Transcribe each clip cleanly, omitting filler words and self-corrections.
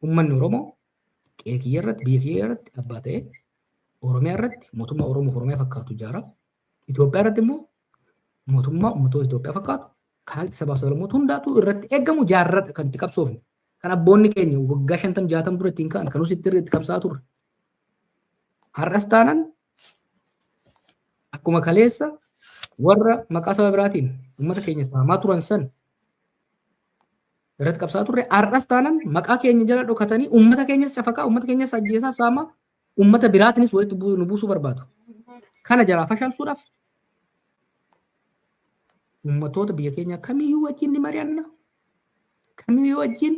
Uummanni Oromoo qeekiyya irratti biyya kiyya irratti abbaa ta'ee Oromiyaa irratti mootummaa Oromoo Oromiyaa fakkaatu ijaara. Itoophiyaa irratti immoo mootummaa uummattoota Itoophiyaa fakkaatu kan sabaaf sablammoota hundaatu irratti eegamu jaarrata kan itti qabsoofne. Kan abboonni keenya waggaa 50-60 dura ittiin ka'an kan nuti itti qabsaa turre. Har'as taanaan akkuma kaleessa warra maqaa saba biraatiin uummata keenya saamaa turan san irratti qabsaa turre. Har'as taanaan maqaa keenya jala dhokatanii uummata keenyas cafaqaa, uummata keenyas ajjeesaa saamaa, uummata biraatiinis walitti nu buusuu barbaadu. Kana jalaa fashalsuudhaaf uummattoota biyya keenya kamiyyuu wajjin ni mari'anna. Kamiyyuu wajjin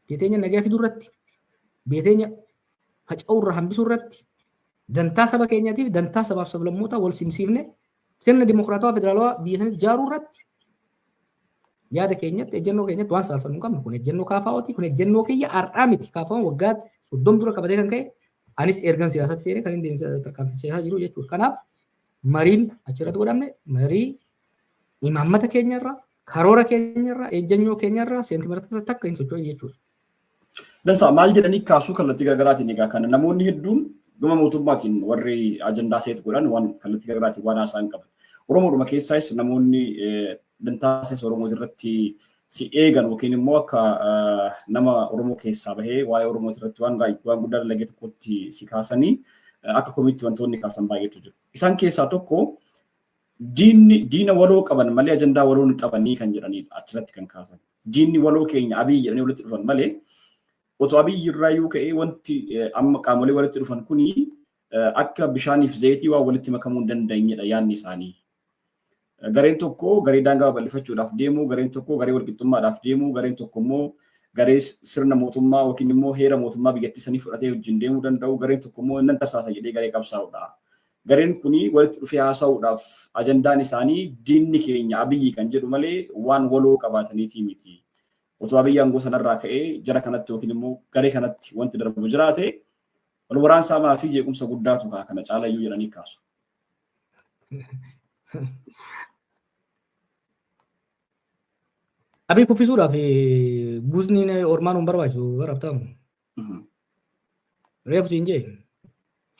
biyya teenya nagaa fiduu irratti, biyya teenya faca'uu irraa hambisuu irratti, dantaa saba keenyaatiif dantaa sabaaf sablammoota wal simsiifne sirna dimokiraatawaa federaalawaa biyya sanitti ijaaruu irratti yaada keenyatti ejjennoo keenyatti waan saalfannu hin qabnu. Kun ejjennoo kaafaa'ooti. Kun ejjennoo kiyya har'aa miti. Kaafaa'oon waggaa 30 dura qabatee kan ka'e anis ergan siyaasatti seenee kan inni tarkaanfachiisaa jiru jechuudha. Kanaaf mariin achirratti godhamne marii imaammata keenyarraa, karoora keenyarraa, ejjennoo keenyarraa seentimeetira takka hin socho'in jechuudha. Dansa maal jedhanii kaasuu kallattii garaagaraatiin egaa kana namoonni hedduun gama mootummaatiin warri ajandaa seet godhan waan kallattii garaagaraatiin waan haasa'an qaban. Oromoodhuma keessaas namoonni dantaa seet Oromoo irratti si eegan yookiin immoo akka nama Oromoo keessaa bahee waa'ee Oromoo irratti waan guddaa dalagee tokkotti si kaasanii akka komiitti wantoonni kaasan baay'eetu jiru. Isaan keessaa tokko diina waloo qaban malee ajandaa waloo hin qabanii kan jedhanidha achirratti kan kaasan. Diinni waloo keenya Abiyyi jedhanii walitti dhufan malee otoo Abiyyi irraayyuu ka'ee wanti amma qaamolee walitti dhufan kuni akka bishaaniif zayitii waan walitti makamuu hin dandeenyedha yaadni isaanii. Gareen tokko garee daangaa bal'ifachuudhaaf deemu, gareen tokko garee walqixxummaadhaaf deemu, gareen tokko immoo garee sirna mootummaa yookiin immoo heera mootummaa biyyattii sanii fudhatee wajjin deemuu danda'u, gareen tokko immoo nan tasaasa jedhee garee qabsaa'udha. Gareen kuni walitti dhufee haasa'uudhaaf ajandaan isaanii diinni keenya Abiyyi kan jedhu malee waan waloo qabaataniitii miti. Otoo Abiyyi aangoo sanarraa ka'ee jara kanatti yookiin immoo garee kanatti wanti darbu jiraate wal waraansaa fi jeequmsa guddaatu kana caalayyuu jedhanii kaasu. Abiyyi kuffisuudhaaf buusni ormaan hin barbaachisu barabtamu. Reefu siin jee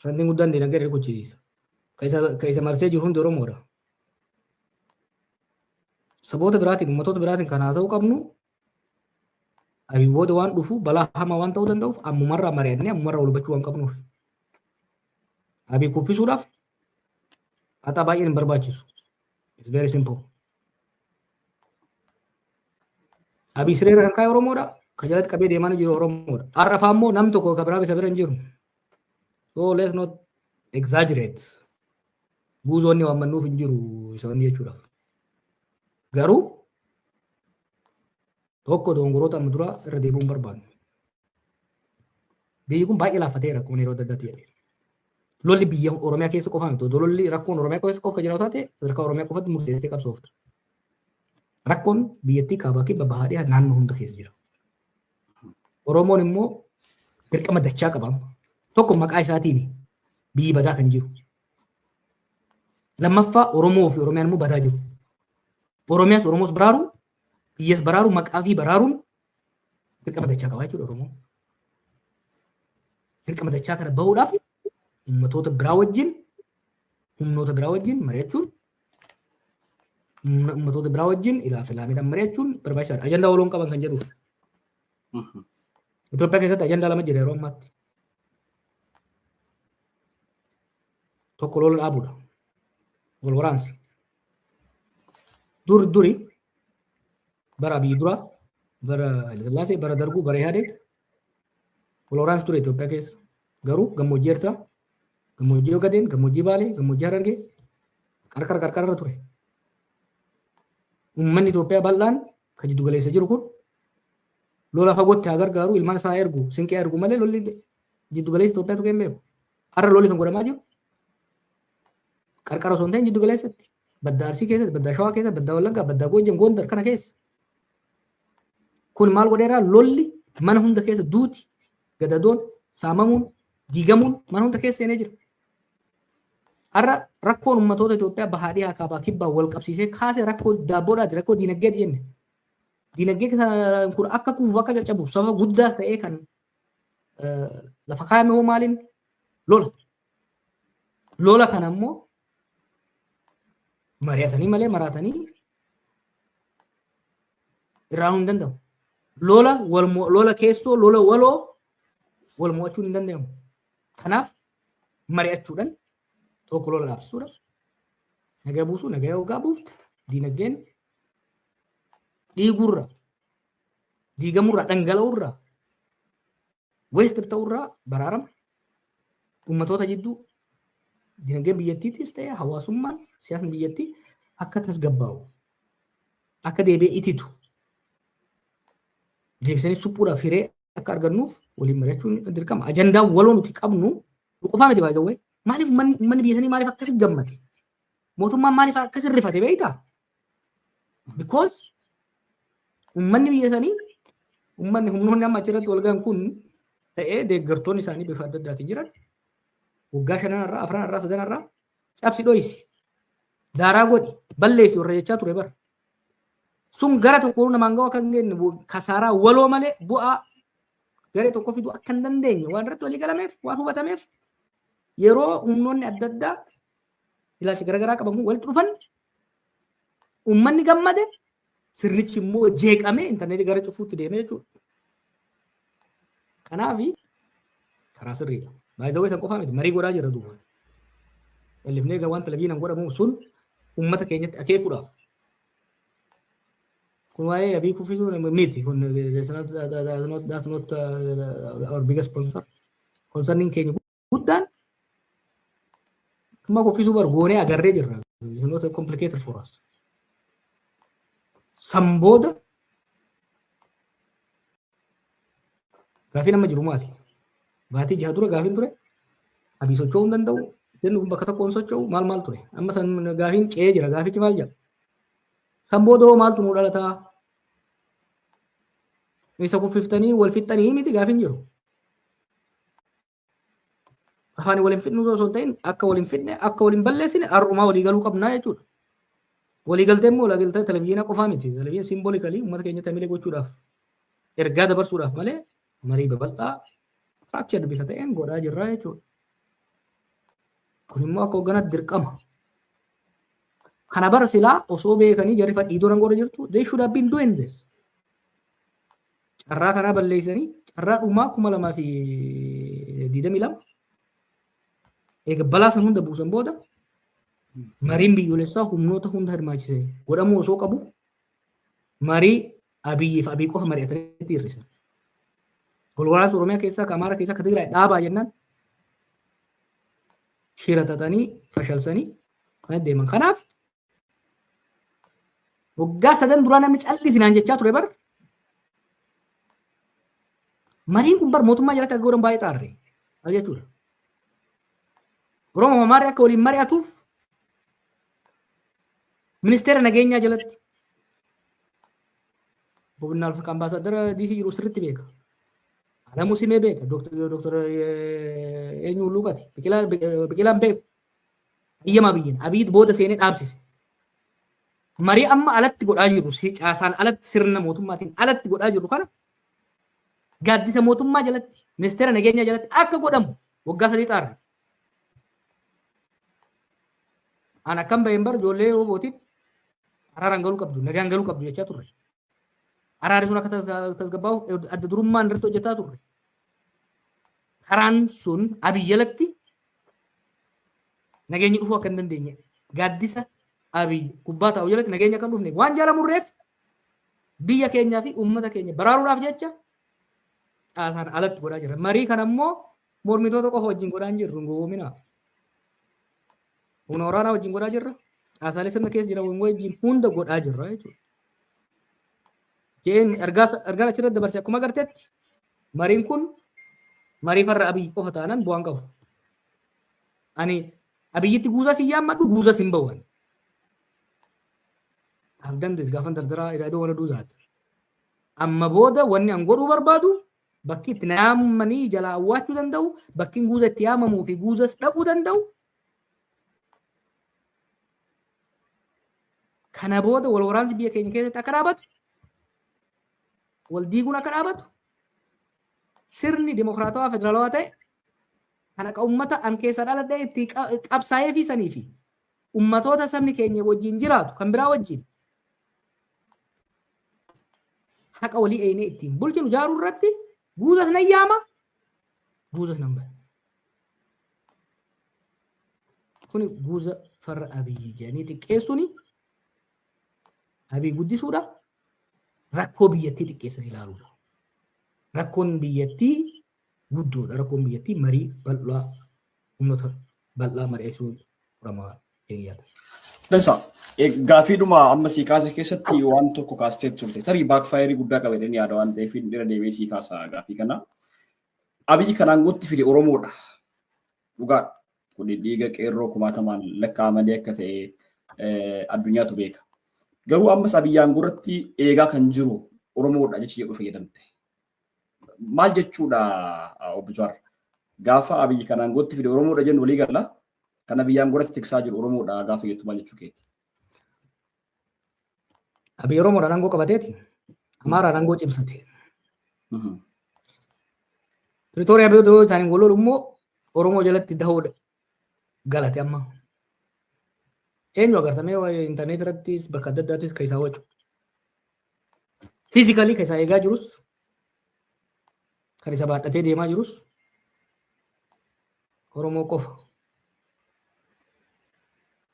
santiin guddaan diinagdee kuchisiisa. Ka isa marsee jiru hundi Oromoodha. Saboota biraatiin uummattoota biraatiin kan haasa'uu qabnu Abiyyi booda waan dhufu balaa hamaa waan ta'uu danda'uuf ammumarraa mari'annee ammumarraa wal hubachuu waan qabnuuf. Abiyyi kuffisuudhaaf haxaa baay'een hin barbaachisu. It's very simple. Abiyyi sireera kan kaa'e Oromoodha. Ka jalatti qabee deemaa jiru Oromoodha. Har'afaa immoo namni tokko ka biraa isa bira hin jiru. So let's not exaggerate. Guuzoonni waan mannuuf hin jiru isa wanni jechuudha. Garuu tokko dongoroota amma dura irra deebi'uu hin barbaannu. Biyyi kun baay'ee laaffateera akkuma yeroo adda addaatti jedhe. Lolli biyya Oromiyaa keessa qofaa miti. Lolli rakkoon Oromiyaa keessa qofa jiraatu taate sadarkaa Oromiyaa qofatti murteessitee qabsoofta. Rakkoon biyyattii kaabaa kibba bahaa dhiyaa naannoo hunda keessa jira. Oromoon immoo dirqama dachaa qaba. Tokko maqaa isaatiin biyyi badaa kan jiru. Lammaffaa Oromoo fi Oromiyaan immoo badaa jiru. Oromiyaas Oromoos baraaru, biyyas baraaru, maqaa fi baraaruun dirqama dachaa qaba jechuudha Oromoo. Dirqama dachaa kana bahuudhaaf uummattoota biraa wajjin, humnoota biraa wajjin mari'achuun, uummattoota biraa wajjin ilaafilaamiidhaan mari'achuun barbaachisaadha. Ajandaa waloon qaban kan jedhuuf. Itoophiyaa keessatti ajandaa lama jira yeroo ammaatti. Tokko lola dhaabuudha. Wal waraansa. Duri bara Abiyyi dura, bara Hayilasillaasee, bara Darguu, bara Ihaadeeg wal waraansi ture Itoophiyaa keessa. Garuu gammoojjii Eertiraa, gammoojjii Ogadeen, gammoojjii Baalee, gammoojjii Harargee qarqara ture. Uummanni Itoophiyaa bal'aan kan jiddu galeessa jiru kun lola fagootti haa gargaaru ilmaan isaa ergu sinqee ergu malee lolli jiddu galeessa Itoophiyaatu kan beeku. Har'a lolli kan godhamaa jiru qarqara osoo hin ta'in jiddu galeessatti. Badda Arsii keessatti, badda Shawaa keessatti, badda Wallaggaa, badda Goojjam, Gondar kana keessa. Kun maal godheeraa lolli mana hunda keessa duuti, gadadoon, saamamuun, diigamuun mana hunda keessa seenee jira. Har'a rakkoon uummattoota Itoophiyaa bahaa dhiyaa kaabaa kibbaa wal qabsiisee kaasee rakkoo daabboodhaati, rakkoo diinagdeeti jenne. Diinagdee kun akka kuufu akka caccabuuf sababa guddaa ta'ee kan lafa kaa'ame hoo maaliin lola. Lola kana immoo mari'atanii malee maraatanii irraa hin danda'amu. Lola keessoo lola waloo wal mo'achuun hin danda'amu. Kanaaf mari'achuudhaan tokko lola dhaabsisuudha. Nagaa buusuu nagaa hoggaa buufte diinagdeen dhiigurra diigamurraa dhangala'urraa weestir ta'urraa baraarama ummatoota jidduu diinagdeen biyyattiitis ta'e hawaasummaan siyaasni biyyattii akka tasgabbaa'u akka deebi'ee ititu deebisanii suphuudhaaf hiree akka argannuuf waliin mari'achuun dirqama. Ajandaa waloo nuti qabnu qofaa miti baay'ee maaliif uummanni biyya sanii maaliif akkasi gammate? Mootummaan maaliif akkasi rifate beektaa? Because uummanni biyya sanii uummanni humnoonni amma achirratti wal gahan kun ta'ee deeggartoonni isaanii bifa adda addaatiin jiran waggaa 5 4 3 cabsi dhoyisi daaraa godhi balleessi warra jechaa ture bara. Sun gara tokko namaan gahu akka hin geenye kasaaraa waloo malee bu'aa garee tokko fiduu akka hin dandeenye waan irratti walii galameef waan hubatameef yeroo humnoonni adda addaa ilaalcha garaagaraa qaban kun walitti dhufan uummanni gammade sirnichi immoo jeeqamee intarneetii gara cufuutti deemee jechuudha. Kanaaf karaa sirriidha. Baay'ee san qofaa miti marii godhaa jira duuba. Wallifnee waan televiizyinaan godhamu sun uummata keenyatti akeekuudhaaf. Kun waa'ee abii kuffisuu miti. Kun that's not our biggest sponsor. Concerning keenya guddaan kuma kuffisuu bargoonee agarree jirra. It's not complicated for us. Sambooda gaafii nama jiru maali? Baatii jaha dura gaafiin ture abii socho'uu hin danda'u jennu bakka tokkoon socho'u maal ture amma san gaafiin ce'ee jira gaafichi maal jedha sambooda hoo maaltu nuu dhalataa isa kuffiftanii wal fixxanii miti gaafiin jiru afaan waliin fixnu osoo hin ta'in akka waliin fixne akka waliin balleessine har'umaa walii galuu qabnaa jechuudha. Walii galtee immoo waliigaltee televizyinaa qofaa miti televizyinii simboolikalii uummata keenya tamilee gochuudhaaf ergaa dabarsuudhaaf malee marii babal'aa firaakchar bifa ta'een godhaa jirraa jechuudha. Kun immoo akka hoogganaatti dirqama. Kana bara silaa osoo beekanii jarri fadhii doran godha jirtu they should have been doing this. Carraa kanaa balleessanii carraa dhumaa 2022 eega balaa san hunda buusan booda mariin biyyoolessaa humnoota hunda hirmaachisee godhamuu osoo qabu marii abiyyiif abii qofa mari'atanitti hir'isan. Walwaraansa Oromiyaa keessaa ka Amaaraa keessaa ka Tigraay dhaabaa jennaan shiratatanii fashalsanii kan deeman. Kanaaf waggaa 3 duraa namni callisinaan jechaa ture bara. Mariin kun bara mootummaa jalatti akka godhan baay'ee xaarre maal jechuudha. Oromoo Amaarri akka waliin mari'atuuf ministeera nageenyaa jalatti gobinaal fi ambaasaadara DC jiru sirriitti beeka. Alamuu Simee beeka. Dooktar eenyu Luqati Biqilaan beeku. Ayyamaa biyyin Abiyyi booda seenee dhaabsise. Marii amma alatti godhaa jiru caasaan alatti sirna mootummaatiin alatti godhaa jiru kana gaaddisa mootummaa jalatti ministeera nageenyaa jalatti akka godhamu waggaa 3 xaarre. Ana kan bahin bar ijoollee obootiin araaraan galuu qabdu nagaan galuu qabdu jechaa turre. Araarri sun akka tasgabbaa'u adda durummaan irratti hojjetaa turre. Karaan sun Abiyyi jalatti nageenyi dhufuu akka hin dandeenye gaaddisa Abiyyi gubbaa taa'u jalatti nageenya akka hin dhufne waan jaalamurreef biyya keenyaa fi uummata keenya baraaruudhaaf jecha caasaan alatti godhaa jira. Marii kana immoo mormitoota qofa wajjin godhaa hin jirru gowwoominaaf. Humna waraanaa wajjin godhaa jirra. Caasaalee sirna keessa jiran wajjin hunda godhaa jirra jechuudha. Jeen ergaa achirratti dabarse akkuma agarteetti mariin kun marii farra Abiyyi qofa taanaan bu'aan qabu. Ani Abiyyitti guusaa si yaammadhu guusaa sin bawwan. I've done this gaafan dardaraa idaadoo wala duuzaati. Amma booda wanni an godhuu barbaadu bakki itti yaamanii jalaa awwaachuu danda'u bakki guuza itti yaamamuu fi guuzas dhaquu danda'u. Kana booda wal waraansi biyya keenya keessatti akka dhaabatu wal diiguun akka dhaabatu sirni dimokiraatawaa federaalawaa ta'e kan akka uummata an keessa dhaladhee itti qabsaa'ee fi sanii fi uummatoota sabni keenya wajjin jiraatu kan biraa wajjin haqa walii eenee ittiin bulchinu ijaaruu irratti guutas nan yaama guutas nan bara. Kuni guuza farra abiyyi jedhanii xiqqeessuuni abii guddisuudha rakkoo biyyattii xiqqeessan ilaaluudha. Rakkoon biyyattii guddoodha. Rakkoon biyyattii marii bal'aa uummata bal'aa mari'achuu furamaa eeyyata. Dansa gaafiidhuma amma sii kaase keessatti waan tokko kaastee turte tarii baakfaayirii guddaa qaba jedhanii yaada waan ta'eef irra deebi'ee sii kaasa gaafii kana. Abiyyi kanaan gootti fide Oromoodha. Dhugaadha. Kun dhiiga qeerroo kumaatamaan lakkaa'amanii akka ta'e addunyaatu beeka. Garuu ammas Abiyyaan gurratti eegaa kan jiru Oromoodha jechi jedhu fayyadamte. Maal jechuudha obbo Jawaar? Gaafa Abiyyi kanaan gootti fide Oromoodha jennu walii galla. Kan Abiyyaan gurratti tiksaa jiru Oromoodha gaafa jettu maal jechuu keeti? Abiyyi Oromoodha aangoo qabateeti. Amaaraan aangoo cimsate. Pretooriyaa biyyoota isaanii wal lolu immoo Oromoo jalatti dahoodha. Galate amma. Eenyu agartamee intarneet irrattis bakka adda addaattis kan isaa wacu. Fiizikalii kan isaa eegaa jirus kan isa baadhatee deemaa jirus Oromoo qofa.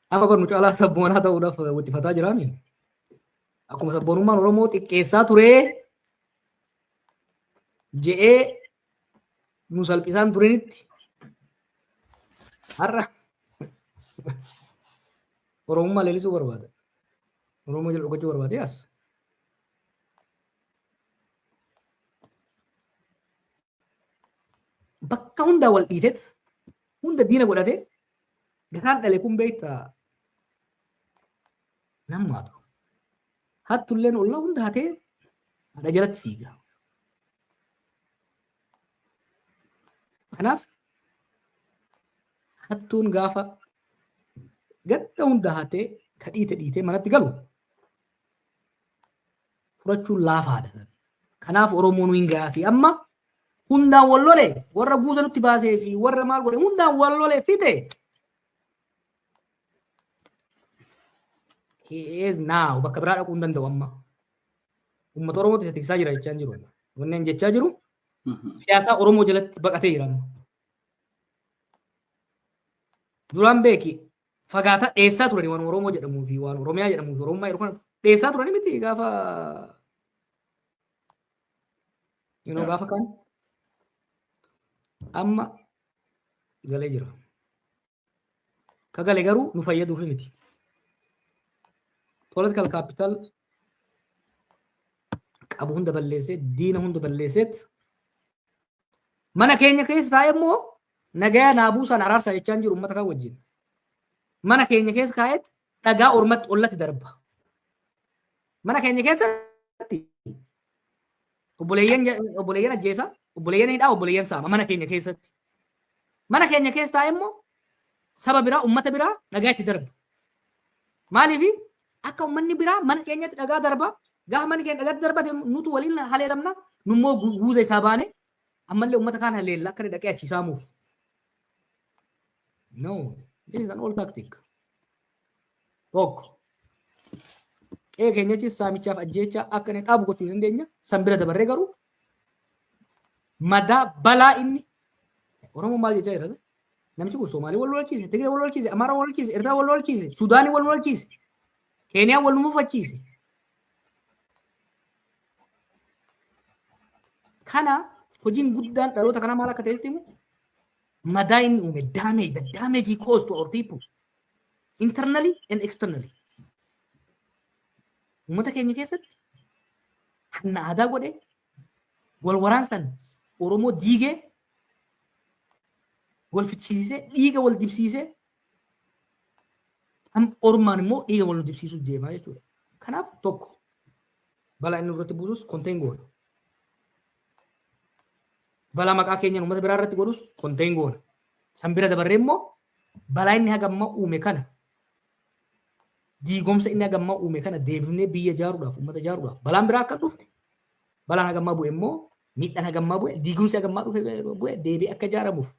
Amma barnu caalaa sabboonaa ta'uudhaaf wixxifataa jiraani. Akkuma sabboonummaan Oromoo xiqqeessaa turee je'ee nu salphisaan turenitti har'a Oromummaa leellisuu barbaada. Oromoo jala dhokachuu barbaade as. Bakka hundaa wal dhiitet hunda diina godhate garaan dhale kun beektaa nammaatu. Hattulleen ollaa hunda hatee haadha jalatti fiiga. Kanaaf hattuun gaafa gadda hunda hatee ka dhiitee manatti galu furachuun laafaadha. Kanaaf Oromoon hin gaafii amma hundaan wal lole warra guusa nutti baasee fi warra maal godhe hundaan wal lole fite. He is now bakka biraa dhaquu hin danda'u amma. Uummata Oromootti tiksaa jira jechaa jiru. Wanneen jechaa jiru siyaasaa Oromoo jalatti baqatee jira. Duraan beeki fagaataa dheessaa turani waan Oromoo jedhamuu fi waan Oromiyaa jedhamuu fi Oromummaa jedhamu kana dheessaa turani miti gaafa gaafa kan amma galee jira. Ka galee garuu nu fayyaduuf miti. Political capital qabu hunda balleessee diina hunda balleesseet mana keenya keessa taa'e immoo nagaya naabuusaan araarsaa jechaan jiru uummata kan wajjin. Mana keenya keessa kaa'eet dhagaa ormatti ollatti darba. Mana keenya keessatti obboleeyyan ajjeesa, obboleeyyan hidhaa, obboleeyyan saama mana keenya keessatti. Mana keenya keessa taa'e immoo saba biraa, uummata biraa dhagaa itti darba. Maaliif akka uummanni biraa mana keenyatti dhagaa darba, gaafa manni keenya dhagaatti darbate nutu waliin haleelamna, nummoo guuza isaa baane ammallee uummata kaan haleella akka dhaqee achi saamuuf. No, this is an old tactic. Tokko. Qe'ee keenyattis saamichaaf ajjeechaa akka inni dhaabu gochuu dandeenya. San bira dabarree garuu madaa balaa inni Oromoo maal jechaa jira? Namichi kun Soomaalii wal lolchiise, Tigree wal lolchiise, Amaaraa wal lolchiise, Eertiraa wal lolchiise, Suudaanii wal lolchiise, Keeniyaa wal mufachiise. Kana hojiin guddaan dhaloota kana maal akka ta'etti himu madaa inni uume damage, the damage he caused to our people internally and externally. Uummata keenya keessatti hanna aadaa godhee wal waraansan Oromoo diigee wal fichisiisee dhiiga wal dibsiisee Ormaan immoo dhiiga wal dibsiisuuf deemaa jechuudha. Kanaaf tokko balaa inni irratti buusus konteen goona. Balaa maqaa keenya uummata biraa irratti godhus konteen goona. San bira dabarree immoo balaa inni hagamma uume kana diigomsa inni hagamma uume kana deebifnee biyya ijaaruudhaaf uummata ijaaruudhaaf balaan biraa akka dhufne balaan hagamma bu'e immoo miidhaan hagammaa bu'e diigumsi hagammaa dhufe bu'e deebi'ee akka ijaaramuuf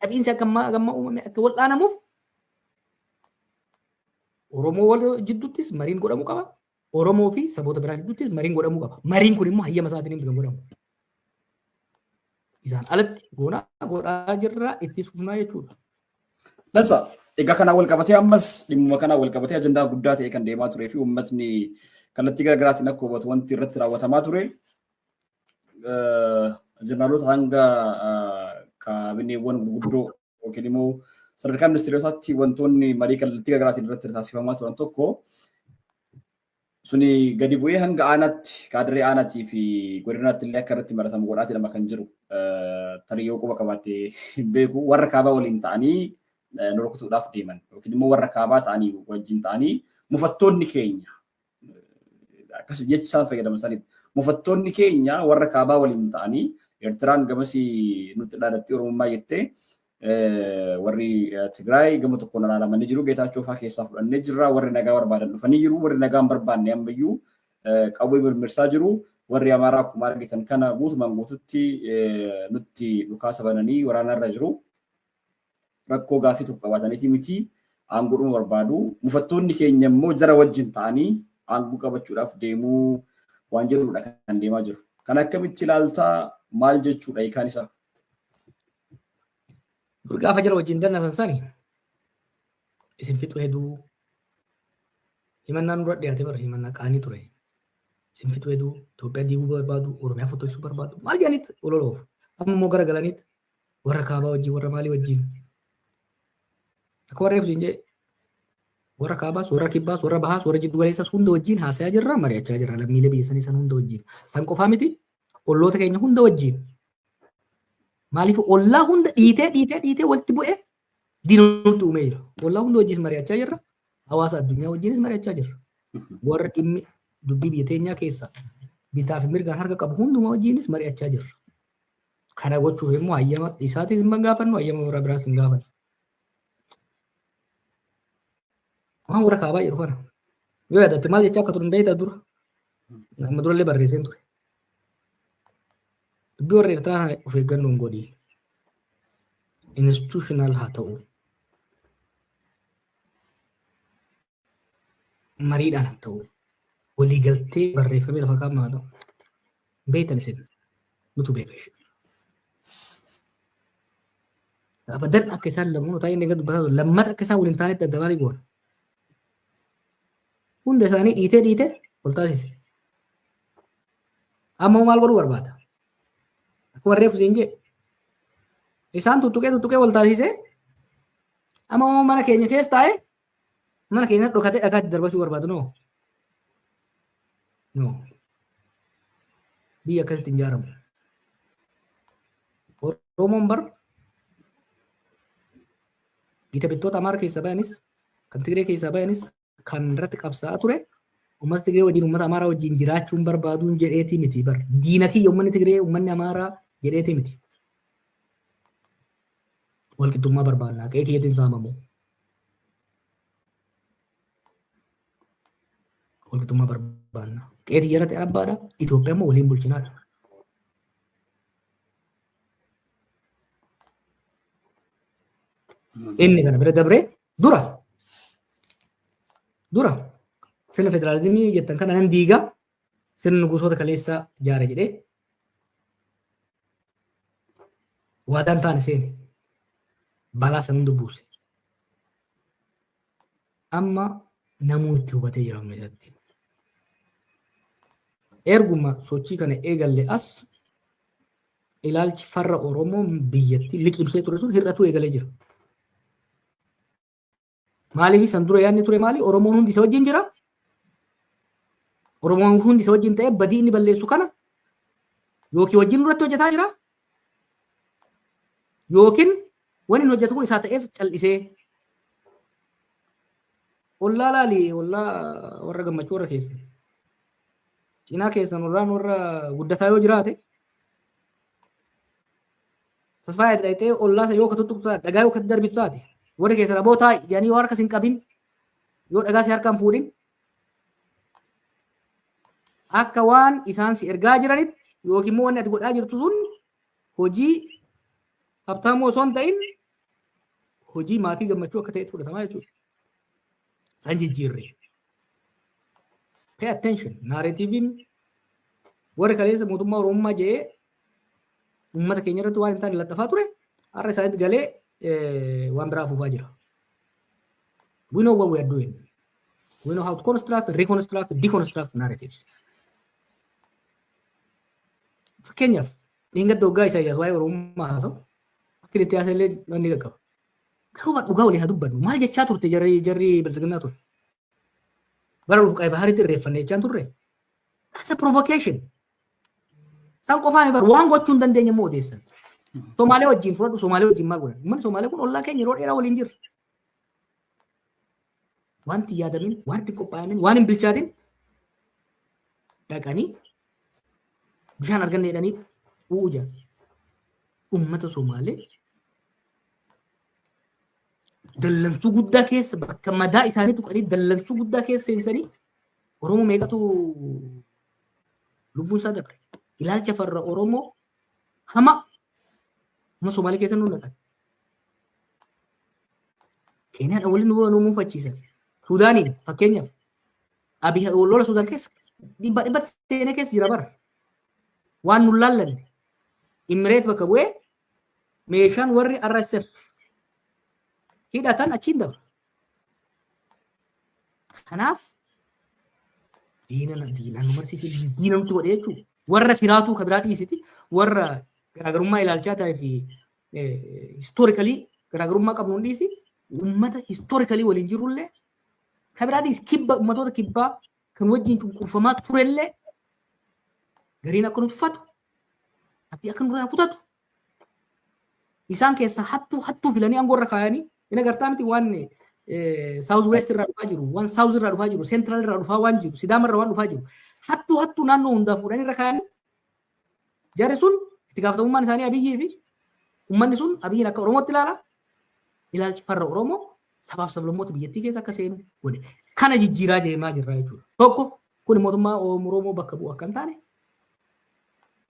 cabiinsi hagammaa uumame akka wal'aanamuuf Oromoo wal jidduuttis mariin godhamuu qaba. Oromoo fi saboota biraa jidduuttis mariin godhamuu qaba. Mariin kun immoo hayyama isaatiin kan godhamu. Isaan alatti godhaa jirra itti fufnaa jechuudha. Dansa egaa kanaan wal qabatee ammas dhimma kanaan wal qabatee ajandaa guddaa ta'e kan deemaa turee fi uummatni kallattii garaagaraatiin akka hubatu wanti irratti raawwatamaa ture. Jeneraaloota hanga kaabineewwan gurguddoo yookiin immoo sadarkaa ministeerotaatti wantoonni marii kallattii garaagaraatiin irratti taasifamaa turan tokko suni gadi bu'ee hanga aanaatti kaadiree aanaatii fi godinaatti illee akka irratti maratamu godhaati lama kan jiru tarii yoo quba qabaattee hin beeku warra kaabaa waliin ta'anii norkutuudhaaf deeman yookiin immoo warra kaabaa ta'anii wajjin ta'anii mufattoonni keenya akkas jechi isaan fayyadaman sanitti mufattoonni keenya warra kaabaa waliin ta'anii Eertiraan gamasii nutti dhaadatti Oromummaa jettee warri Tigraay gama tokkoon ilaalamanii jiru Geetaachoo fa'aa keessaa fudhannee jirra warri nagaa barbaadan dhufanii jiru warri nagaa hin barbaanne ammayyuu qawwee mirmirsaa jiru warri Amaaraa akkuma argitan kana guutumaan guututti nutti dhukaasa bananii waraanarra jiru rakkoo gaafii tokko qabataniiti miti aangoodhuma barbaadu mufattoonni keenya immoo jara wajjin ta'anii aangoo qabachuudhaaf deemuu waan jedhudha kan deemaa jiru. Kan akkamitti ilaaltaa maal jechuudha hiikaan isaa? Gaafa jara wajjin danna sani isin fixu hedduu himannaan dura dhiyaate bara himannaa qaanii ture. Isin fixu hedduu Itoophiyaa diiguu barbaadu Oromiyaa fottoisuu barbaadu maal jedhanitti ololoof amma immoo gara galanitti warra kaabaa wajjin warra maalii wajjin akka warra ibsu jee warra kaabaas warra kibbaas warra bahaas warra jiddu galeessas hunda wajjin haasayaa jirra mari'achaa jirra lammiilee biyya sanii san hunda wajjin san qofaa miti olloota keenya hunda wajjin maaliif ollaa hunda dhiitee walitti bu'ee diinumti uumee jira ollaa hunda wajjin mari'achaa jirra hawaasa addunyaa wajjinis mari'achaa jirra warra dhimmi dubbii biyya teenyaa keessa bitaa fi mirgaan harka qabu hundumaa wajjinis mari'achaa jirra kana gochuuf immoo hayyama isaatiin hin gaafannu hayyama warra biraas hin gaafannu. Waan warra kaabaa jedhu kana yoo yaadatte maal jechaa akka ture hin beektaa dura amma durallee barreesseen ture. Dubbii warra Eertiraa of eeggannoon godhi institutional haa ta'u mariidhaan haa ta'u waliigaltee barreeffamee lafa kaa'amaa haa ta'u beektan isin nutu beeka ishee. Abadan akka isaan lamuun taa'ee inni dubbataa lammata akka isaan waliin taanetti adda maalii goona. Hunda isaanii dhiitee ol taasise. Amma maal godhuu barbaada? Akkuma reefu siin jee isaan tuttuqee wal taasise amma mana keenya keessa taa'ee mana keenya dhokatee dhagaatti darbachuu barbaadu noo. Biyya akkasitti hin ijaaramu. Oromoon bar gita bittoota Amaaraa keessa bayanis kan Tigree keessa bayanis kan irratti qabsaa'aa ture uummatni Tigree wajjin uummata Amaaraa wajjin jiraachuun barbaaduun jedheeti miti bar diina kiyya uummanni Tigree uummanni Amaaraa jedheeti miti. Walqixxummaa barbaannaa qe'ee kiyyatiin saamamu. Walqixxummaa barbaannaa qe'ee xiyyaarratti abbaadha Itoophiyaa immoo waliin bulchinaadha. Inni kana bira dabree dura sirna federaalizimii jettan kana nan diigaa sirna nugusoota kaleessaa ijaara jedhee waadaan taane seene balaa san hunda buuse. Amma namuu itti hubatee jira amma isatti. Erguma sochii kana eegalle as ilaalchi farra Oromoo biyyatti liqimsee ture sun hir'atu eegalee jira. Maaliif san dura yaadni ture maali? Oromoon hundi isa wajjin jira. Oromoon hundi isa wajjin ta'ee badii inni balleessu kana yookiin wajjin duratti hojjetaa jira. Yookiin wanni inni hojjetu kun isaa ta'eef callisee ollaa laali ollaa warra gammachuu warra keessa. Cinaa keessan warra guddataa yoo jiraate tasfaa jedhee ollaa yoo ka tuttuqtu taate dhagaa yoo ka darbitu taate warri keessa rabootaa jedhanii yoo harka sin qabin yoo dhagaa si harkaan fuudhin akka waan isaan si ergaa jiranitti yookiin immoo wanni ati godhaa jirtu sun hojii habtaamoo osoo hin ta'in hojii maatii gammachuu akka ta'etti fudhatamaa jechuudha. San jijjiirre. Pay attention. Narratiiviin warri kaleessa mootummaa Oromummaa jedhee uummata keenya irratti waan hin taane laxxafaa ture har'a isaanitti galee waan biraa afuufaa jira. We know what we are doing. We know how to construct, reconstruct, deconstruct narratives. Fakkeenyaaf dhingatti waggaa Isaayyaas waa'ee Oromummaa haasa'u akka itti haasa'illee wanni qaqqaba. Garuu dhugaa walii haa dubbannu. Maal jechaa turte jarri bilisiginnaa ture? Bara Luqaay Bahaaritti irreeffannee jechaan turre. That's a provocation. Isaan qofaan bara waan gochuu hin dandeenye immoo odeessan. Somaalee wajjin fudhadhu Somaalee wajjin maal godhan? Uummanni Somaalee kun ollaa keenya yeroo dheeraa waliin jirra. Wanti yaadamin, wanti qophaa'amin, waan hin bilchaatin dhaqanii bishaan arganne jedhanii u'uu jiran. Uummata Somaalee dallansuu guddaa keessa bakka madaa isaanii tuqanii dallansuu guddaa keessa seensanii Oromoo meeqatu lubbuun isaa dabre. Ilaalcha farra Oromoo hama Somaalee keessa nu naqan. Keenyaadha waliin nu muufachiisan. Suudaaniin fakkeenyaaf Abiy lola Suudaan keessa dhibba seenee keessa jira bara. Waan nu laallanne Imireet bakka bu'ee meeshaan warri RSF hidhatan achiin dabra. Kanaaf diina nu barsiise diina nutti godhe jechuudha. Warra firaatuu kan biraa dhiisiti warra garaagarummaa ilaalchaa ta'ee fi historically garaagarummaa qabnu dhiisi uummata historically waliin jirullee kan biraa dhiisi kibba uummatoota kibbaa kan wajjin cunqurfamaa turellee gariin akka nuti uffatu abdii akka nurraa kutatu isaan keessaa hattuu filanii aangoorra kaayanii ina gartaa miti waan South West irraa dhufaa jiru, waan South irraa dhufaa jiru, Central irraa dhufaa waan jiru, Sidaama irraa waan dhufaa jiru. Hattuu naannoo hundaa fuudhanii irra kaayanii jarri sun itti gaafatamummaan isaanii Abiyyii fi uummanni sun Abiyyiin akka Oromootti ilaala. Ilaalchi farra Oromoo sabaaf sablammoota biyyattii keessa akka seenu godhe. Kana jijjiiraa deemaa jirra jechuudha. Tokko kun mootummaa Oromoo bakka bu'u akka hin taane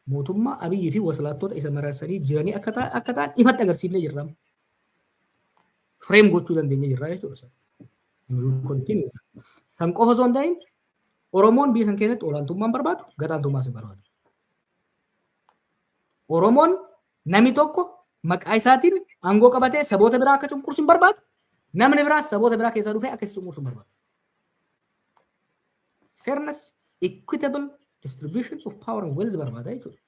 mootummaa Abiyyii fi waslaattota isa mararsanii jiranii akka ta'an ifatti agarsiifnee jirra. Frame gochuu dandeenya jirra jechuudha. Kan qofa osoo hin ta'in Oromoon biyya san keessatti olaantummaan barbaadu gadaantummaas hin barbaadu. Oromoon namni tokko maqaa isaatiin aangoo qabatee saboota biraa akka cunqursu hin barbaadu. Namni biraas saboota biraa keessaa dhufee akka cunqursu hin barbaadu. Fairness, equitable distribution of power and wealth barbaada jechuudha.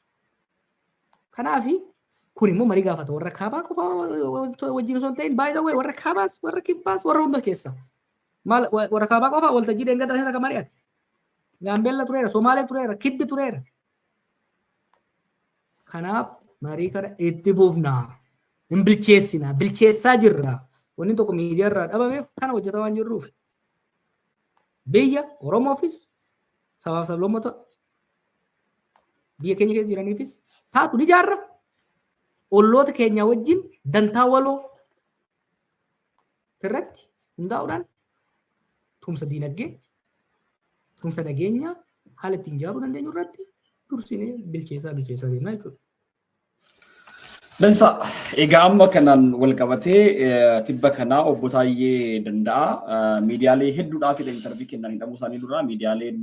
Kanaafi kun immoo marii gaafata warra kaabaa qofa wajjin osoo hin ta'in by the way warra kaabaas warra kibbaas warra hunda keessa. Maal warra kaabaa qofa waltajjii deengataa sana kan mari'ate. Gaambeella tureera, Somaalee tureera, Kibbi tureera. Kanaaf marii kana itti fufnaa. Hin bilcheessinaa, bilcheessaa jirra. Wanni tokko miidiyaa irraa dhabameef kana hojjetaa waan jirruuf. Biyya Oromoofis sabaaf sablammoota biyya keenya keessa jiraniifis taatu ni jaarra. Olloota keenya wajjin dantaa waloo irratti hundaa'uudhaan tumsa diinagdee, tumsa nageenyaa haala ittiin ijaaruu dandeenyu irratti dursinee bilcheessaa deemaa jechuudha. Dansa egaa amma kanaan wal qabatee tibba kanaa obbo Taayyee Danda'a miidiyaalee hedduudhaaf intervii kennanii dhabuu isaanii dura miidiyaaleen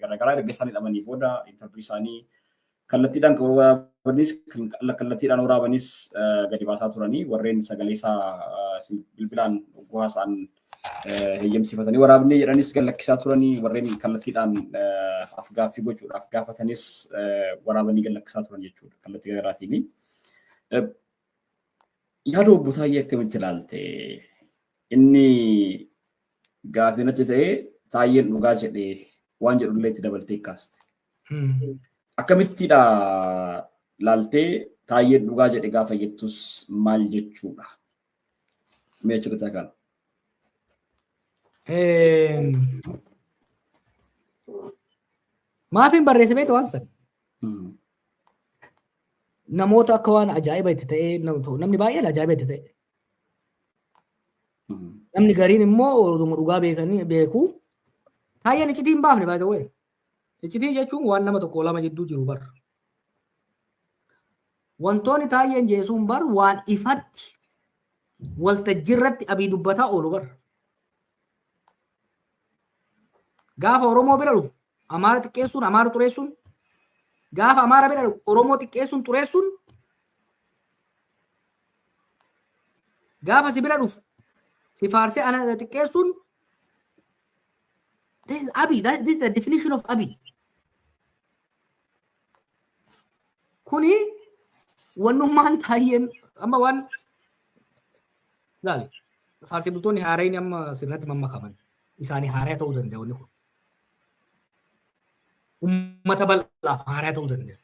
garaagaraa erga isaanii dhabanii booda intervii isaanii kallattiidhaan kan waraabanis kallattiidhaan waraabanis gadi baasaa turanii warreen sagalee isaa bilbilaan oguu haasa'an heeyyamsifatanii waraabnee jedhanis gallakkisaa turanii warreen kallattiidhaan afgaaffii gochuudhaaf gaafatanis waraabanii gallakkisaa turan jechuudha kallattii garaatiin. Yaada obbo Taayyee akkamitti ilaalte inni gaaffii natti ta'ee Taayyeen dhugaa jedhee waan jedhullee itti dabaltee kaaste. Akkamittidha ilaaltee Taayyeen dhugaa jedhe gaafa jettus maal jechuudha? Mee achirratti kana. Maafiin barreesse beektu waan sana. Namoota akka waan ajaa'iba itti ta'ee namni baay'een ajaa'iba itti ta'e. Namni gariin immoo dhugaa beeku. Taayyeen iccitii hin baafne baay'ee. Iccitii jechuun waan nama tokko lama jidduu jiru barra. wantoonni taayeen jeesuun bar waan ifatti waltajjiirratti abii dubbataa oolu bar. Gaafa Oromoo bira dhufu Amaara xiqqeessuun Amaara xureessuun gaafa Amaara bira dhufu Oromoo xiqqeessuun xureessuun gaafa si bira dhufu si faarsee ana xiqqeessuun this is Abiy. This is the definition of Abiy. Kuni wannummaan taayeen amma waan laali faarsee bultoonni haarayni amma sirnatti mammakaman isaanii haaraa ta'uu danda'a wanni kun. Ummata bal'aaf haaraa ta'uu danda'a.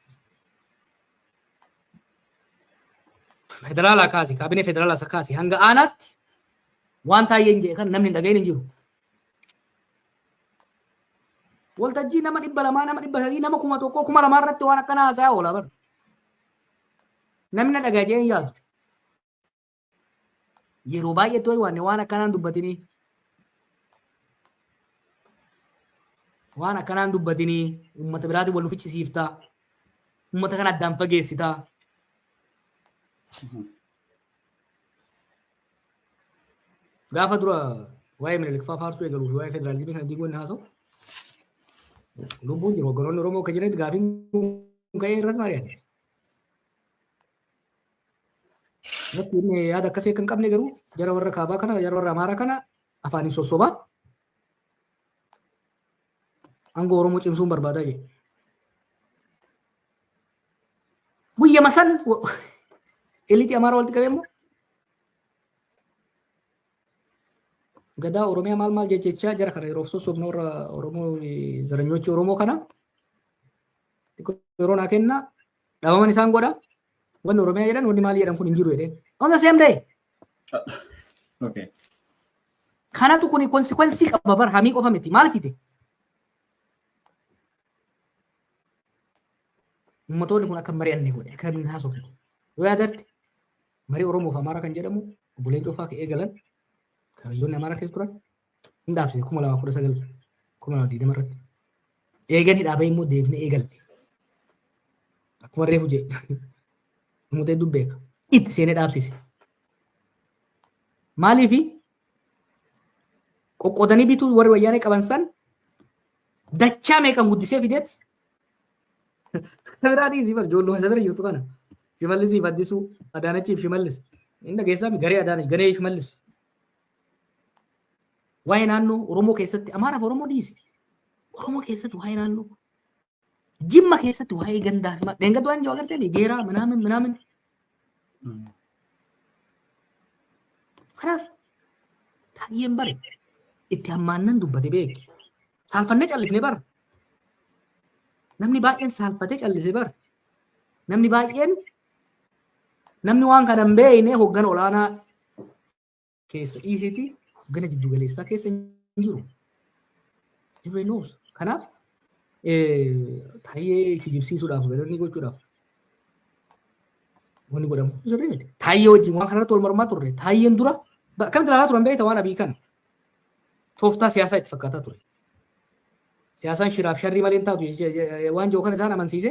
Federaalaa kaasi kaabinee federaalaa kaasi hanga aanaatti waan taayeen jedhe kan namni hin dhagahin hin jiru. Waltajjii nama 200 nama 300 nama 1,000 2,000 irratti waan akkana haasaa oola bar. Namni na dhagaa jeen yaadu. Yeroo baay'ee tooyi waan akkanaan dubbatinii. Waan akkanaan dubbatinii uummata biraatiin wal fichisiiftaa. Uummata kana addaan fageessitaa. Gaafa dura waa'ee Minilikfaa faarsuu eegaluuf waa'ee federaalizimii kana diiguun haasa'u. Lubbuun jiru hogganoonni Oromoo akka jiranitti gaafiin ka'ee irratti mari'ate. Natti inni yaada akkasii kan qabne garuu jara warra kaabaa kana jara warra Amaaraa kana afaaniin sossobaa aangoo Oromoo cimsuun barbaadaa jira. Guyyama san eliitii Amaaraa walitti qabee immoo gadaa Oromiyaa maal jechaa jara kana yeroo sossobna warra Oromoo zaranyochi Oromoo kana yeroo naa kenna dhabaman isaan godha. Wanni Oromiyaa jedhan wanni maal jedhan kun hin jiru jedheen. On the same day. Okay. Kanatu kuni konsekwensii qaba bar hamii qofa miti maal fite? Ummatoonni kun akka mari'anne godhe akka hin haasofne. Yoo yaadatte marii Oromoo fi Amaaraa kan jedhamu obboleen Coofaa ka'ee galan karayyoonni Amaaraa keessa turan hin dhaabsise 2019 2020 irratti. Eeganii dhaabee immoo deebinee eegalle. Akkuma reefu jedhe. Mutee dubbeeka. Itti seenee dhaabsise. Maaliifi qoqqoodanii bituu warri wayyaanee qaban san dachaa meeqan guddisee fideet Sabiraadii si bar joolluma sabira jirtu kana. Shimallisii faddisuu Adaanachiif Shimallis. Inni dhageessaami garee Adaanach garee Shimallis. Waa'ee naannoo Oromoo keessatti Amaaraaf Oromoo dhiisi. Oromoo keessatti waa'ee naannoo Jimma keessatti waa'ee gandaa fi deengaduu waan jiru agartee geeraa manaamin. Kanaaf taayeen bare itti hammaannan dubbate beeki. Saalfannee callisne bara. Namni baay'een saalfatee callise bara. Namni baay'een namni waan kana hin beekne hoggana olaanaa keessa dhiisiti hoggana jiddu galeessaa keessa hin jiru. Everyone knows. Kanaaf taayee kijibsiisuudhaaf galanii gochuudhaaf wanni godhamu sirrii miti. Taayee wajjin waan kanarratti wal mormaa turre taayeen dura akkamitti ilaalaa turan beekta waan abii kana tooftaa siyaasaa itti fakkaataa ture. Siyaasaan shiraaf sharrii malee hin taatu waan jiru kan isaan amansiise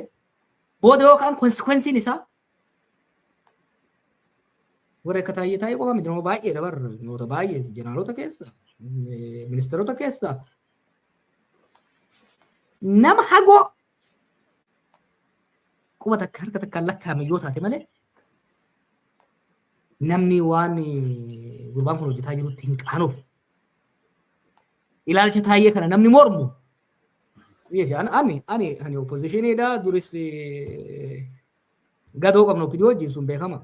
booda yookaan konsekwensiin isaa warra akka taayee qofa miti nama baay'ee dabar noota baay'ee jeneraaloota keessa ministeerota keessa nama hagoo quba takka harka takkaan lakkaa'ame yoo taate malee namni waan gurbaan kun hojjetaa jirutti hin qaanuuf ilaalcha taayee kana namni mormu ani oppositionidha duris gadoo qabna opidiyoo wajjin sun beekama.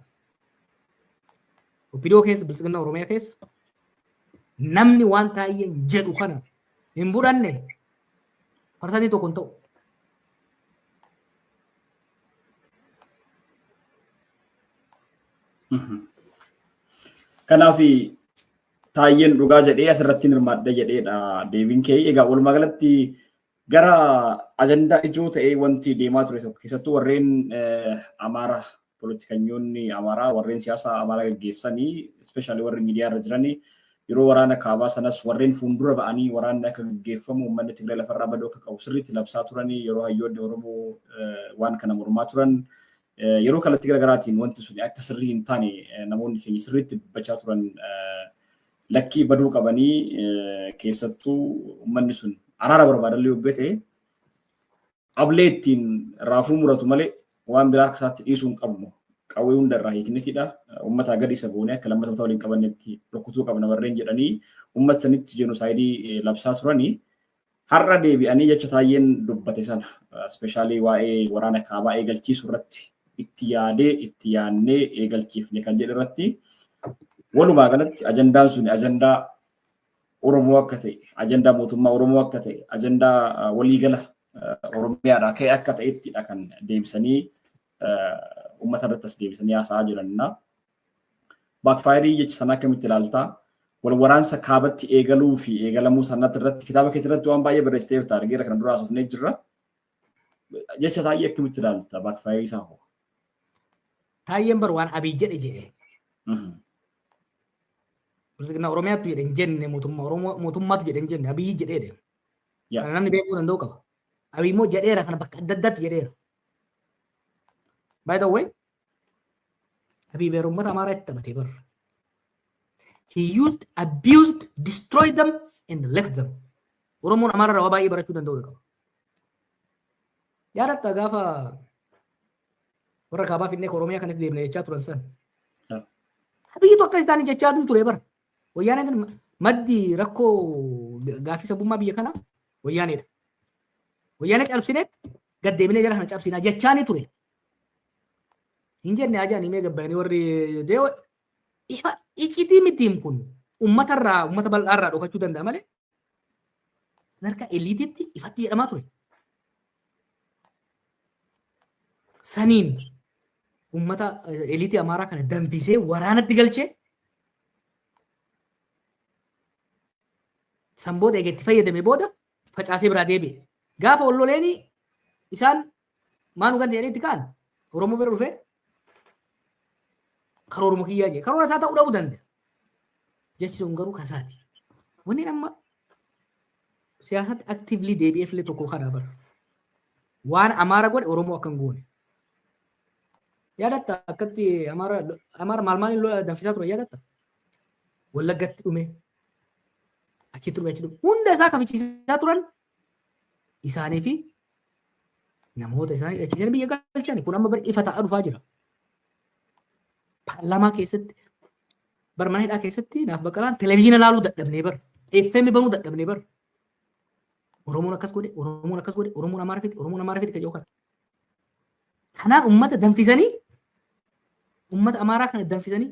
Opidiyoo keessa bilisiginna Oromiyaa keessa namni waan taayeen jedhu kana hin fudhanne parsantii tokko hin ta'u. Kanaaf taayeen dhugaa jedhee asirratti hirmaadha jedheedha deebiin kee. Egaa walumaa galatti gara ajandaa ijoo ta'ee wanti deemaa ture tokko keessattuu warreen Amaaraa politikanyoonni Amaaraa warreen siyaasa Amaaraa gaggeessanii ispeeshaalii warri miidiyaa irra jiranii yeroo waraana kaabaa sanas warreen fuuldura ba'anii waraanni akka gaggeeffamu uummanni Tigraay lafarraa badoo akka qabu sirriitti labsaa turanii yeroo hayyoonni Oromoo waan kana mormaa turan yeroo kallattii garaagaraatiin wanti sun akka sirrii hin taane namoonni keenya sirriitti dubbachaa turan lakkii baduu qabanii keessattuu uummanni sun araara barbaadallee hojjete ablee ittiin raafuu muratu malee waan biraa akkasaatti dhiisuu hin qabnu qawwee hunda irraa hiiknitidha. Uummata gadi isa goonee akka lammata waliin qabannetti rukkutuu qabna warreen jedhanii uummata sanitti jenosaayidii labsaa turanii har'a deebi'anii jecha Taayyeen dubbate sana ispeeshaalii waa'ee waraana kaabaa eegalchiisuu irratti itti yaadnee eegalchiifne kan jedhu irratti walumaa galatti ajandaan sun ajandaa Oromoo akka ta'e, ajandaa mootummaa Oromoo akka ta'e, ajandaa waliigala Oromiyaadhaa ka'e akka ta'ettidha kan deebisanii uummata irratti as deebisanii haasa'aa jiranna. Baakfaayirii jecha sana akkamitti ilaaltaa? Wal waraansa kaabatti eegaluu fi eegalamuu sanatti irratti kitaaba keetti irratti waan baay'ee barreessitee argeera kan duraa asofnee jirra. Jecha Taayyee akkamitti ilaalta baakfaayirii isaa hoo? Taayyeen bar waan Abiy jedhe. Bilisummaa Oromiyaatu jedhe hin jenne mootummaatu jedhe hin jenne Abiy jedheedha. Kana namni beekuu danda'u qaba. Abiy immoo jedheera kana bakka adda addaatti jedheera. By the way, Abiy beera uummata Amaaraa itti taphatee bara. He used, abused, destroyed them and left them. Oromoon Amaara irraa waa baay'ee barachuu danda'u qaba. Yaadatta gaafa warra kaabaa finnee Oromiyaa kanatti deemnee jechaa turan san. Abiyyitu akka isaanii jechaa ture bara. Wayyaaneen maddi rakkoo gaaffii sabummaa biyya kanaa wayyaaneedha. Wayyaanee cabsineet gad deebinee jala kana cabsinaa jechaanii ture. Hin jenne ajaan himee gabbaanii warri deewa iccitii mitiim kun uummata bal'aarraa dhokachuu danda'a malee sadarkaa eliitiitti ifatti jedhamaa ture. Saniin uummata eliitii Amaaraa kana danbisee waraanatti galchee san booda eegetti fayyadame booda facaasee biraa deebi'e. Gaafa walloleeni isaan maan ugan jedhanii itti ka'an Oromoo bira dhufee karooruma kiyyaa jee karoora isaa ta'uu dhabuu danda'a. Jechi sun garuu kasaati. Wanni amma siyaasatti aktiivlii deebi'ee filee tokko kanaa bara. Waan Amaara godhe Oromoo akka hin goone. Yaadatta akkatti Amaara maal danfisaa ture yaadatta? Wallaggatti dhume. Achitti dhume. Hunda isaa kafichiisaa turan isaanii fi namoota isaanii dhachiisan biyya galchani. Kun amma bari ifa ta'aa dhufaa jira. Paarlaamaa keessatti barmanedhaa keessatti naaf baqqalaan televezyiina laaluu dadhabnee bar. FM banuu dadhabnee bar. Oromoon akkas godhe, Oromoon akkas godhe, Oromoon Amaara fiti kan jedhu kana. Kanaaf uummata danfisanii uummata Amaaraa kana danfisanii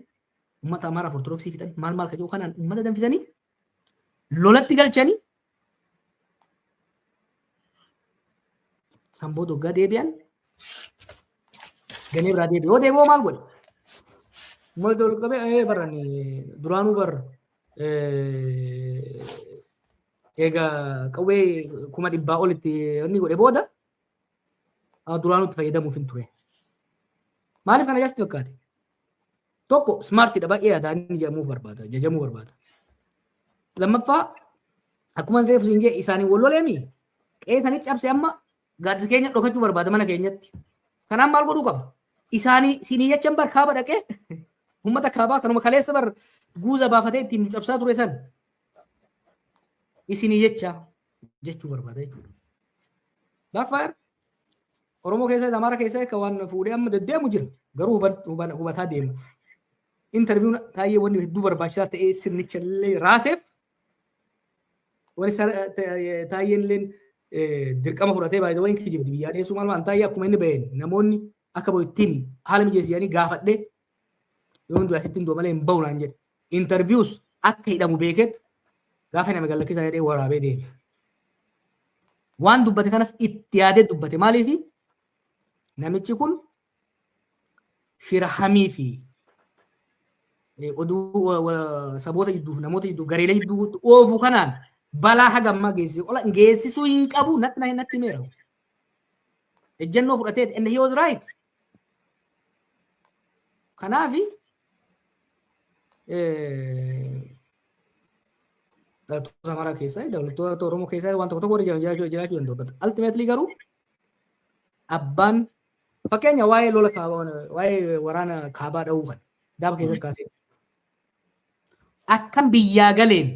uummata Amaaraa Ortodoksii fixanii maal kan jedhu kanaan uummata danfisanii lolatti galchanii san booda waggaa deebi'an ganee biraa deebi'e. Yoo deebi'oo maal godhe? Uummata ol qabee barani duraanuu bar egaa qawwee 100,000 olitti inni godhe booda duraanuu itti fayyadamuuf hin ture. Maaliif kana jasti fakkaate? Tokko smartidha baay'ee yaadanii jajamuu barbaada. Lammaffaa akkuma reefu siin jee isaanii walloleemi qe'ee sanii cabse amma gaaddisa keenya dhokachuu barbaada mana keenyatti. Kanaaf maal godhuu qaba? Isaanii siinii jechan bar kaaba dhaqee uummata kaabaa kanuma kaleessa bar guuza baafatee ittiin cabsaa ture san isinii jecha jechuu barbaada jechuudha. Baakfaayar Oromoo keessaa Amaara keessaa akka waan fuudhee amma deddeemu jira garuu hubataa deema. Interviiwun Taayyee wanni hedduu barbaachisaa ta'ee sirnicha illee raaseef wani Taayyeen illee dirqama fudhatee baay'ee wayii kijibdi biyyaa dheessuu maal waan Taayyee akkuma inni baheen namoonni akka bahu ittiin haala mijeessanii gaafadhee yoo hundi asitti hindoo malee hin bahu naan jedhe. Interviiwus akka hidhamu beekeet gaafa nama gallakkisaa jedhee waraabee deeme. Waan dubbate kanas itti yaadee dubbate maaliifi namichi kun shira hamii fi oduu saboota jidduuf namoota jidduuf gareelee jidduu oofu kanaan balaa hagammaa geessisuu hin qabu natti himeera. Ejjennoo fudhatee and he was right. Kanaafi dhalatoota Amaaraa keessaa dhalatoota Oromoo keessaa waan tokko tokko jiraachuu danda'u. Ultimately garuu abbaan Fakkeenya waa'ee lola kaabaa waa'ee waraana kaabaa dha'uu kan daaba keessatti kaasee. Akkam biyyaa galeen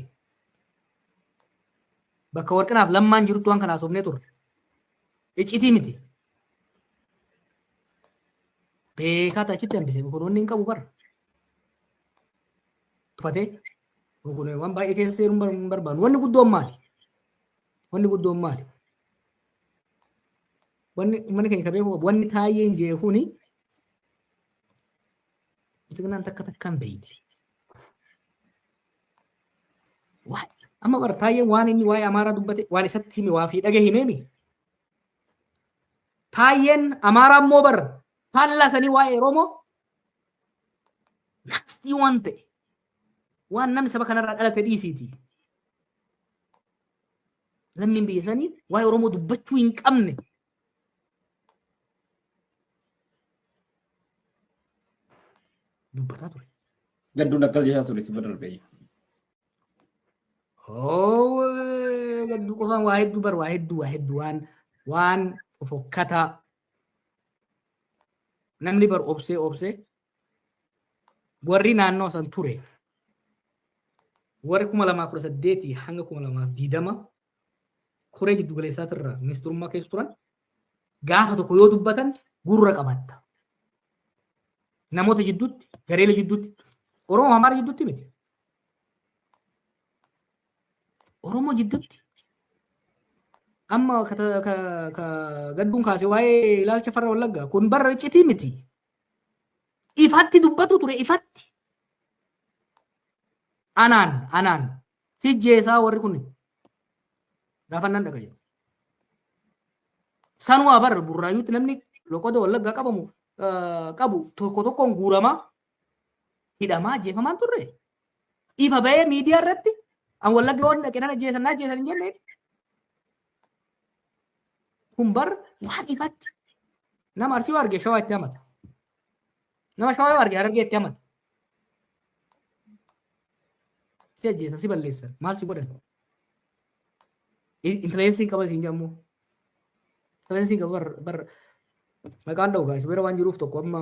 bakka warqinaaf lammaan jirtu waan kanaa soofnee turre. Iccitii miti. Beekaa achitti hambisee boqonoonni hin qabu barra. Tuffatee waan baay'ee keessa seenuu hin barbaadu. Wanni guddoon maali? Wanni guddoon maali? Wanni mana keenya beeku wanni Taayyeen jechuun biqilaan takka takkaan beeyti. Amma bara Taayyeen waan inni waa'ee Amaaraa dubbate waan isatti hime waa fi dhage himeemi. Taayyeen Amaaraa immoo bara fallasanii waa'ee Oromoo nastii waan ta'e waan namni saba kanarraa dhalate dhiisiiti. Lammiin biyya sanii waa'ee Oromoo dubbachuu hin qabne. Dubbataa ture. Gadduun akkas jechaa ture sifa darbee. Gadduu qofaan waa hedduu bar waa hedduu waan fofokkataa namni bar obsee warri naannoo san ture warri 2018 hanga 2020 koree jiddu galeessaatirra ministirummaa keessa turan gaafa tokko yoo dubbatan gurra qabatta. Namoota jidduutti gareela jidduutti Oromoo Amaara jidduutti miti. Oromoo jidduutti amma gadduun kaasee waa'ee ilaalcha farra wallaggaa kun barra iccitii miti. Ifatti dubbatu ture ifatti. Anaan sijjeesaa warri kun gaafa nan dhagaye. Sanuu barra burraayyuutti namni loqoda wallaggaa qabu tokko tokkoon guuramaa hidhamaa jeefamaan turre. Ifa ba'ee miidiyaa irratti an wallagga waan dhaqee nana jeesan hin jenne. Kun bar waan ifatti nama Arsii arge Shawaa itti hamata. Nama Shawaa arge Harargee itti hamata. Si ajjeesan si balleessan maal si godhan? Intaleensiin qaba siin jedhamu. Intaleensiin qaba bar maqaan dha'u gaasi bira waan jiruuf tokko amma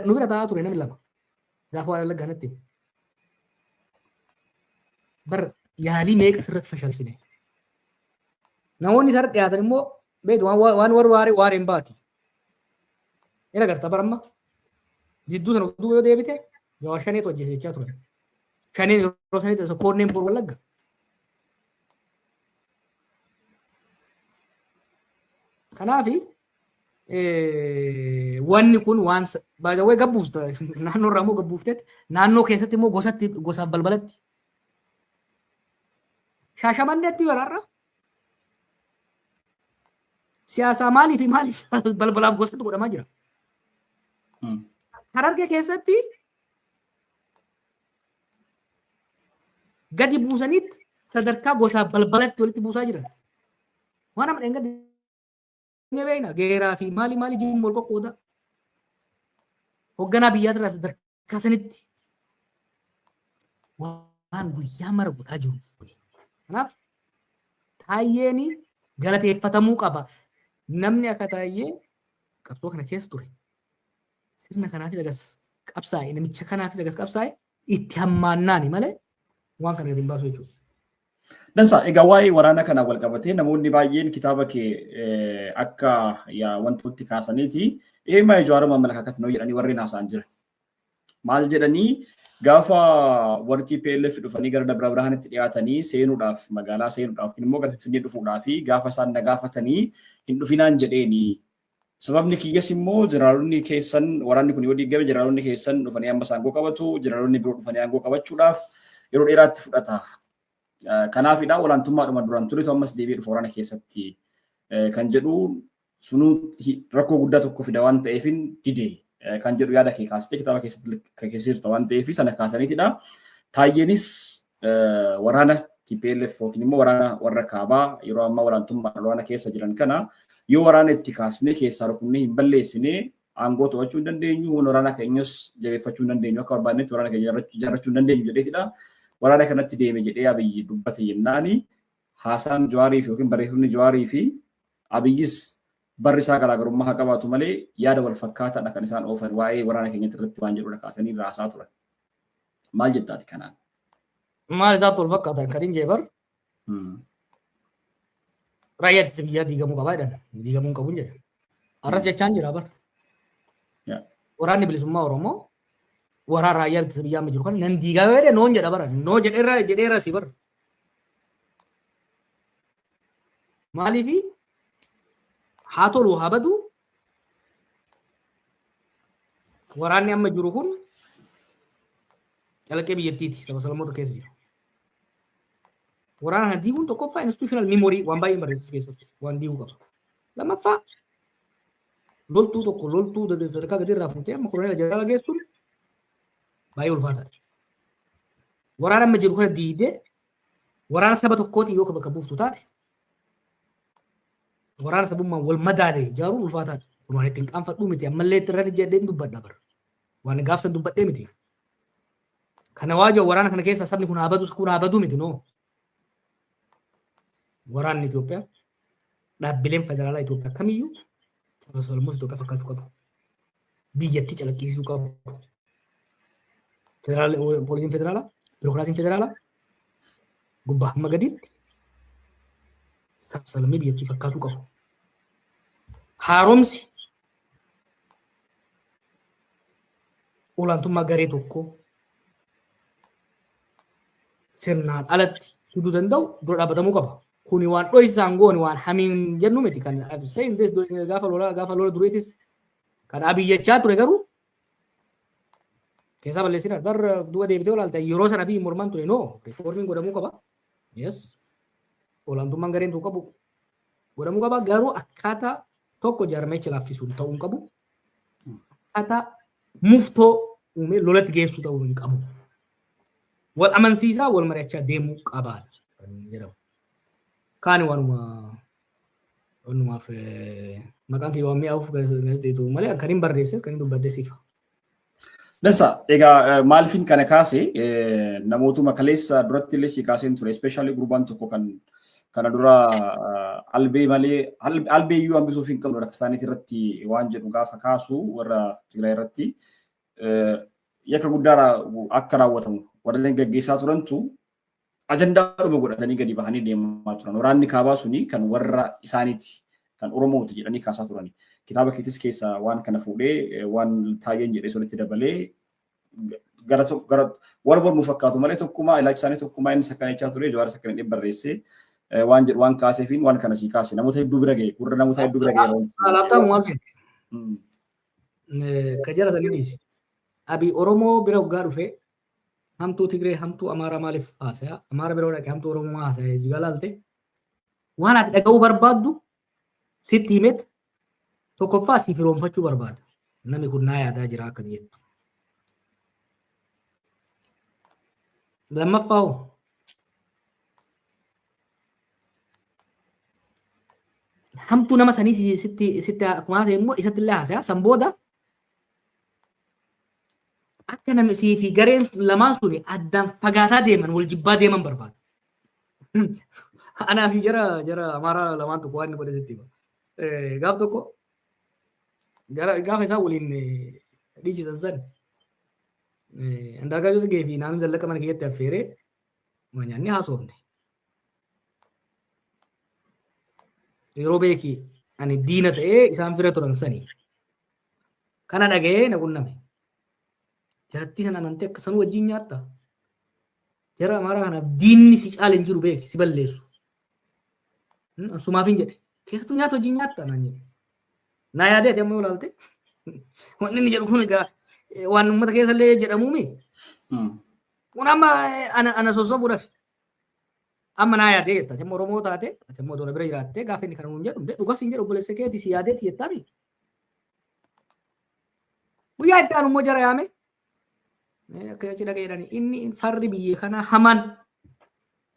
nu bira taa'aa ture namni lama. Gaafa waa wallaggaa natti. Bar yaalii meeqa sirratti fashalsine. Namoonni isarra dhiyaatan immoo beeku waan warri waareen baati. Ina garta baramma. Jidduu sana duuba yoo deebite yoo shaneetu hojjechaa ture. Shaneen yeroo sanitti isa koonneen bor wallagga. Kanaafi wanni kun waan baay'ee gabbuusta naannoo irraa immoo gabbuuftetti naannoo keessatti immoo gosaaf balbalatti. Shaashamanneetti baraarra. Siyaasa maalii fi maaliif balbalaaf gosatti godhamaa jira. Harargee keessatti gadi buusanitti sadarkaa gosaaf balbalatti walitti buusaa jiran. Waan amma dheengadde beekna geeraa fi maali jiruun wal qoqqooda. Hoogganaa biyyaa irraa sadarkaa sanitti waan guyyaa mara godhaa jiru. Kanaaf Taayyeen galateeffatamuu qaba. Namni akka Taayyee qabsoo kana keessa ture. Sirna kanaafis agas qabsaa'e namicha kanaafis agas qabsaa'e itti hammaannaani malee waan kana hin baasu jechuudha. Dansa egaa waa'ee waraana kanaan wal qabatee namoonni baay'een kitaaba kee akka wantooti kaasaniiti eemaa Jawaar Mohaammed akka ta'u jedhanii warreen haasa'an jiran. Maal jedhanii gaafa warri TPLF dhufanii gara Dabra Birhaanitti dhiyaatanii seenuudhaaf magaalaa seenuudhaaf immoo gara Finfinnee dhufuudhaaf gaafa isaan nagaafatanii hin dhufinaan jedheeni. Sababni kiyyas immoo jeneraalonni keessan waraanni kun yoo diigame jeneraalonni keessan dhufanii amma aangoo qabatu jeneraalonni biroo dhufanii aangoo qabachuudhaaf yeroo dheeraatti fudhata. Kanaafidha olaantummaadhuma duraan turetu ammas deebi'ee dhufa waraana keessatti kan jedhu sunuu rakkoo guddaa tokko fida waan ta'eef didee kan jedhu yaada kee kaastee kitaaba keessatti keessirta waan ta'eef sana kaasaniitidha. Taayyeenis waraana TPLF yookiin immoo waraana warra kaabaa yeroo ammaa olaantummaa waraana keessa jiran kana yoo waraana itti kaasnee keessaa rukunnee hin balleessine aangoo to'achuu hin dandeenyu waraana keenyas jabeeffachuu hin dandeenyu akka barbaadnetti waraana keenya ijaarrachuu hin dandeenyu jedheetidha. Waraana kanatti deeme jedhee Abiyyi dubbate jennaani haasaan Jawaarii fi yookiin barreeffamni Jawaarii fi Abiyyis barri isaa garaagarummaa haa qabaatu malee yaada wal fakkaataadha kan isaan oofan waa'ee waraana keenyatti irratti waan jedhudha kaasanii raasaa turan. Maal jettaati kanaan? Maal isaatti wal fakkaatan kan hin jeebar raayyaa ittisa biyyaa diigamuu qabaa jedhan diigamuu hin qabu hin jedhan. Arras jechaan jira bar. Waraanni bilisummaa Oromoo waraan raayyaa ittisa biyyaa amma jiru kan nan diigaa yoo jedhe noon jedha bara noo jedheera si bar. Maaliifi haa tolu haa badu waraanni amma jiru kun calaqqee biyyattiiti saba salamoota keessa jiru. Waraana kana diiguun tokkoffaa institutional memory waan baay'ee barreessu keessatti waan diiguu qaba. Lammaffaa loltuu tokko loltuu sadarkaa gadi irraa fuutee amma koloneela jeneraala geessuun baay'ee ulfaataadha. Waraana amma jiru kana diidee waraana saba tokkootiin yoo bakka buuftu taate waraana sabummaan wal madaale ijaaruun ulfaataadha. Kun waan ittiin qaanfadhuu miti ammallee irratti jedheen dubbadha bara. Waan gaafsan dubbadhee miti. Kana waajjira waraana kana keessa sabni kun haa badu miti noo. Waraanni Itoophiyaa dhaabbileen federaalaa Itoophiyaa kamiyyuu saba salamoota Itoophiyaa fakkaatu qabu. Biyyatti calaqqisiisuu qabu. Poolisiin federaalaa, biirokiraasiin federaalaa gubbaa hamma gadiitti saba salamee biyyattii fakkaatu qabu. Haaromsi olaantummaa garee tokkoo sirnaan alatti fiduu danda'u dura dhaabbatamuu qaba. Kuni waan dho'isaan goone waan hamiin jennu miti kan gaafa lola dureetis kan abiyyachaa ture garuu keessaa balleessina barra duuba deebitee olaalta yeroo sana biyyi mormaan ture noo riifoormiin godhamuu qaba. Yes olaantummaan gareen tokko qabu godhamuu qaba garuu akkaataa tokko jaarmicha laaffisuun ta'uu hin qabu. Akkaataa muftoo uumee lolatti geessu ta'uu hin qabu. Wal amansiisaa wal mari'achaa deemuu qabaadha kan jedhamu. Kaani wanumaaf maqaan kiyya waan mi'aawuuf gaazexeetu malee kan hin barreesses kan hin dubbaddeessifa. Dansa egaa maaliifin kana kaase namootuma kaleessa duratti illee si kaaseen ture especially gurbaan tokko kan kana dura albee malee albee iyyuu hambisuuf hin qabnu akka isaaniitti irratti waan jedhu gaafa kaasu warra Tigraay irratti yakka guddaa akka raawwatamu warreen gaggeessaa turantu ajandaadhuma godhatanii gadi bahanii deemaa turan. Waraanni kaabaa suni kan warra isaaniiti kan Oromooti jedhanii kaasaa turani. Kitaaba keetis keessa waan kana fuudhee waan taayeen jedhee solitti dabalee gara warra nu fakkaatu malee tokkummaa ilaalcha isaanii tokkummaa inni sakkanechaa ture Jawaar sakkanee barreessee waan jedhu waan kaaseefiin waan kana sii kaase namoota hedduu bira ga'e gurra namoota hedduu bira ga'e. Alaabtaan waan seete. Ka jara saniinis abi Oromoo bira waggaa dhufee hamtuu Tigree hamtuu Amaaraa maaliif haasaya Amaara bira dhaqee hamtuu Oromoo haasaya jigalaalte waan ati dhaga'uu barbaaddu sitti himet tokkoffaa siif firoomfachuu barbaada. Namni kun naa yaadaa jira akka jettu. Lammaffaa hoo hamtuu nama sanii sitti akkuma haasa'e immoo isatti illee haasaya san booda akka namni sii fi gareen lamaan suni addaan fagaataa deeman wal jibbaa deeman barbaada. Anaa fi jara Amaaraa lamaan tokko waan inni godhe sitti hima. Gaaf tokko gaafa isaa waliin dhiichisan san handaargaa yoo ta'e fi naamni zallaqa mana keessatti affeeree nyaanni haasofne. Yeroo beeki ani diina ta'ee isaan fira turan sanii kana dhaga'ee na qunname. Jaratti sana amantee akka sanuu wajjin nyaatta. Jara Amaaraa kanaaf diinni si caala hin jiru beeki si balleessu. Sumaaf hin jedhe keessattuu nyaata wajjin nyaatta naan jedhe. Naa yaadeeti amma yoo ilaalte wanni inni jedhu kun egaa waan uummata keessa illee jedhamuumi. Kun amma ana sossobuudhaaf amma naa yaadee jetta amma Oromoo taate amma Oromoo bira jiraattee gaafa inni kana nuun jedhu dhugas hin jedhu obboleessa keetii si yaadeeti jettaami. Guyyaa itti aanu immoo jara yaame akka jechi dhaga'eedhaan inni farri biyya kanaa hamaan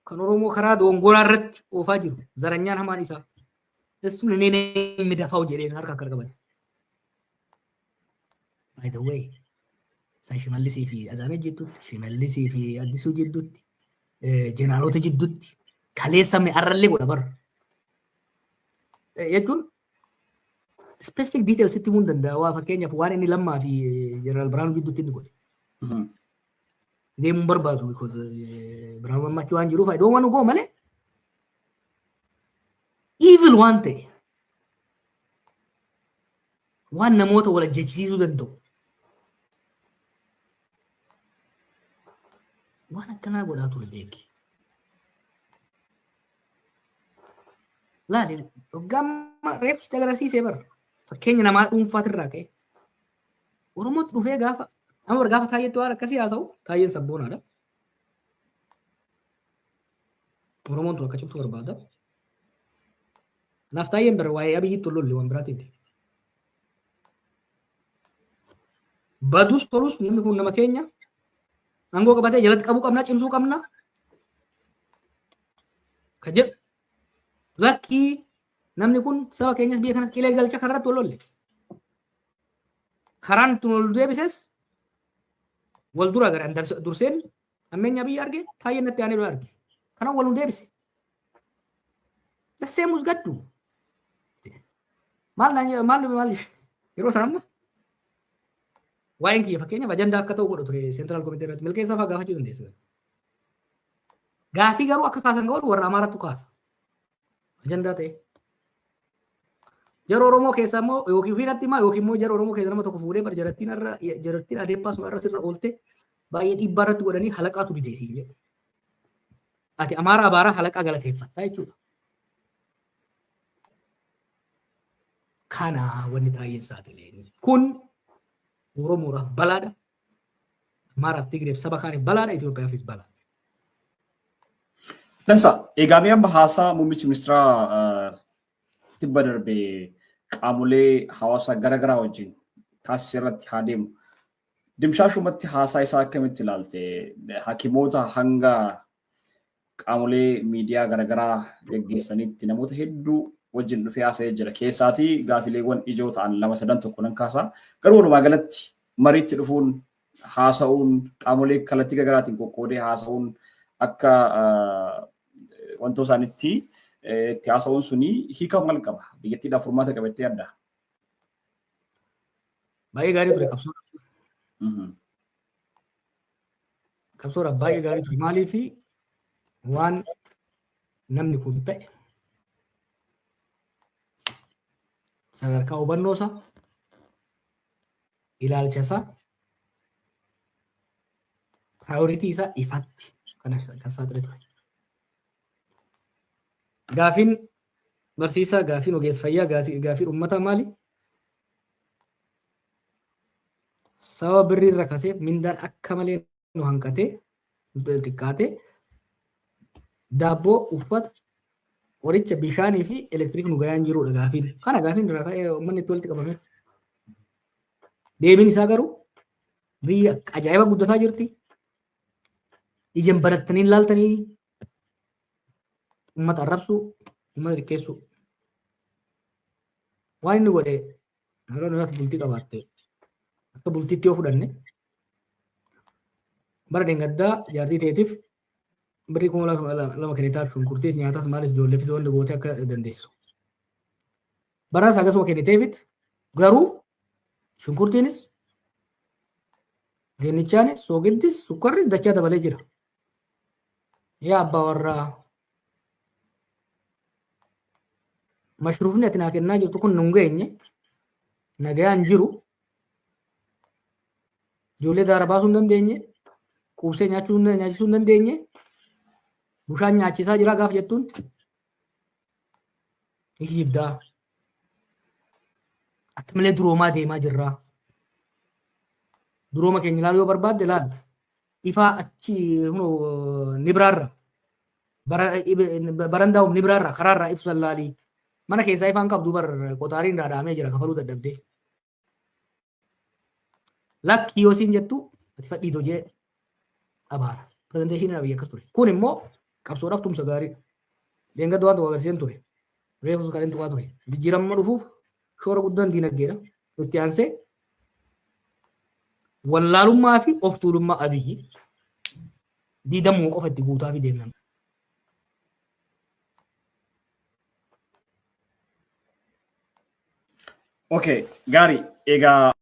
kan Oromoo karaa dongolaa irratti oofaa jiru zaranyaan hamaan isaa. Eessuun inni midafaa jedheen harka akka qaban. By the way, san Shimallisii fi Adaanee jidduutti, Shimallisii fi Addisuu jidduutti, Jeneraaloota jidduutti kaleessa mi'arrallee godha bara. Jechuun specific details itti himuun danda'a waa fakkeenyaaf waan inni lammaa fi jeneraal Biraanuu gidduutti inni godhe. Deemuun barbaadu Biraanuu Lammaatti waan jiruuf I don't want to go malee evil waan ta'e waan namoota wal ajjeesiisuu danda'u waan akkanaa godhaa ture beeki. Laali hoggaamma reefsi agarsiisee bara fakkeenya namaa dhuunfaatirraa ka'e Oromootti dhufee gaafa amma gaafa taayyeetti waan akkasii haa ta'u taayyeen sabboonaadha. Oromoon tun akka cimtu barbaada. Naaf taayyeen bara waa'ee abiyyitti lolle waan biraatiin. Badus tolus namni kun nama keenya aangoo qabatee jalatti qabuu qabna cimsuu qabna. Ka jedhu lakkii namni kun saba keenyas biyya kanas qilee galcha kanarratti lolle. Karaan tun ol deebises wal dura gara durseen ammeenya biyya arge taayyeen natti aanee arge. Kana wal nu deebise. Dasseemus gaddu. Maal yeroo sana amma waa'een kiyya fakkeenyaaf ajandaa akka ta'u godhu ture seentiraal komitee irratti milkeessaa fa'aa gaafachuu dandeessa. Gaafii garuu akka kaasan godhu warra Amaarattu kaasa. Ajandaa ta'e. Jara Oromoo keessa immoo yookiin fiiratti himaa yookiin immoo jara Oromoo keessa nama tokko fuudhee bara jarattiin adeemaa sun irra sirra oolte baay'ee dhiibbaa irratti godhanii halaqaatu dideetiin jedhu. Ati Amaaraa Abaaraa halaqaa galateeffattaa jechuudha. Kana wanni taayyeen saaxilee kun Oromoodhaaf balaadha. Amaaraaf Tigreef saba kaaniif balaadha. Itoophiyaafis balaadha. Dansa egaa mee amma haasaa muummichi ministeeraa tibba darbee qaamolee hawaasaa garaagaraa wajjin taasise irratti haa deemu. Dimshaashumatti haasaa isaa akkamitti ilaalte? Hakimoota hanga qaamolee miidiyaa garaagaraa gaggeessanitti namoota hedduu wajjin dhufee haasa'ee jira. Keessaatii gaafileewwan ijoo ta'an lama sadan tokko nan kaasaa. Garuu walumaa galatti mariitti dhufuun haasa'uun qaamolee kallattii garaagaraatiin qoqqoodee haasa'uun akka wantoota isaaniitti itti haasa'uun suni hiika maal qaba? Biyyattiidhaaf furmaata qabattee adda. Baay'ee gaarii ture qabsoodha. Qabsoodha baay'ee gaarii ture. Maaliif waan namni kun ta'e sadarkaa hubannoo isaa ilaalcha isaa piraayoritii isaa ifatti kan saaxile ture. Gaafiin barsiisaa, gaafiin ogeessa fayyaa, gaafiin uummataa maali? Saba birrii irra kasee mindaan akka malee nu hanqatee xiqqaatee daabboo, uffata, qoricha, bishaanii fi elektiriikii nu gayaan jirudha gaafiin. Kana gaafiin irraa ka'ee uummanni itti walitti qabame. Deebiin isaa garuu biyya ajaa'iba guddataa jirti. Ijaan barattanii ilaaltanii uummata arrabsuu, uummata xiqqeessuu. Waan inni godhe yeroo nyaata bultii qabaatte akka bultiitti yoo fudhanne bara deengaddaa jaartii ta'eetiif birrii 2,000 kennitaaf shunkurtiis nyaatas maalis ijoolleefis wanti gootee akka dandeessu. Baraas akkasuma kenniteefit garuu shunkurtiinis dinnichaanis soogiddiis sukkarris dachaa dabalee jira. Yaa abbaa warraa mashruufni ati naa kennaa jirtu kun nun geenye nagayaan jiru ijoollee daara baasuu hin dandeenye quubsee nyaachisuu hin dandeenye bushaan nyaachisaa jira gaaf jettuun hibdaa akka malee duroomaa deemaa jirraa. Durooma keenya ilaaluu yoo barbaadde ilaali. Ifaa achi ni biraarra barandaa'uuf ni biraarra karaarraa ibsu laalii. Mana keessaa ifaan qabdu bar qotaariin dhaadhaamee jira kafaluu dadhabdee. Lakki yoo siin jettu ati fadhii hojii abaara. Pirezenteeshiniin biyya akkas ture. Kun immoo qabsoodhaaf tumsa gaariidha. Deengadda waan tokko agarsiisan ture. Reefus kan tuqaa ture. Jijjiirama dhufuuf shoora guddaan diinagdeedha. Itti aansee wallaalummaa fi of tuulummaa abiyyi diidamuu qofa itti guutaa fi deemnama. Okay, gaarii. Egaa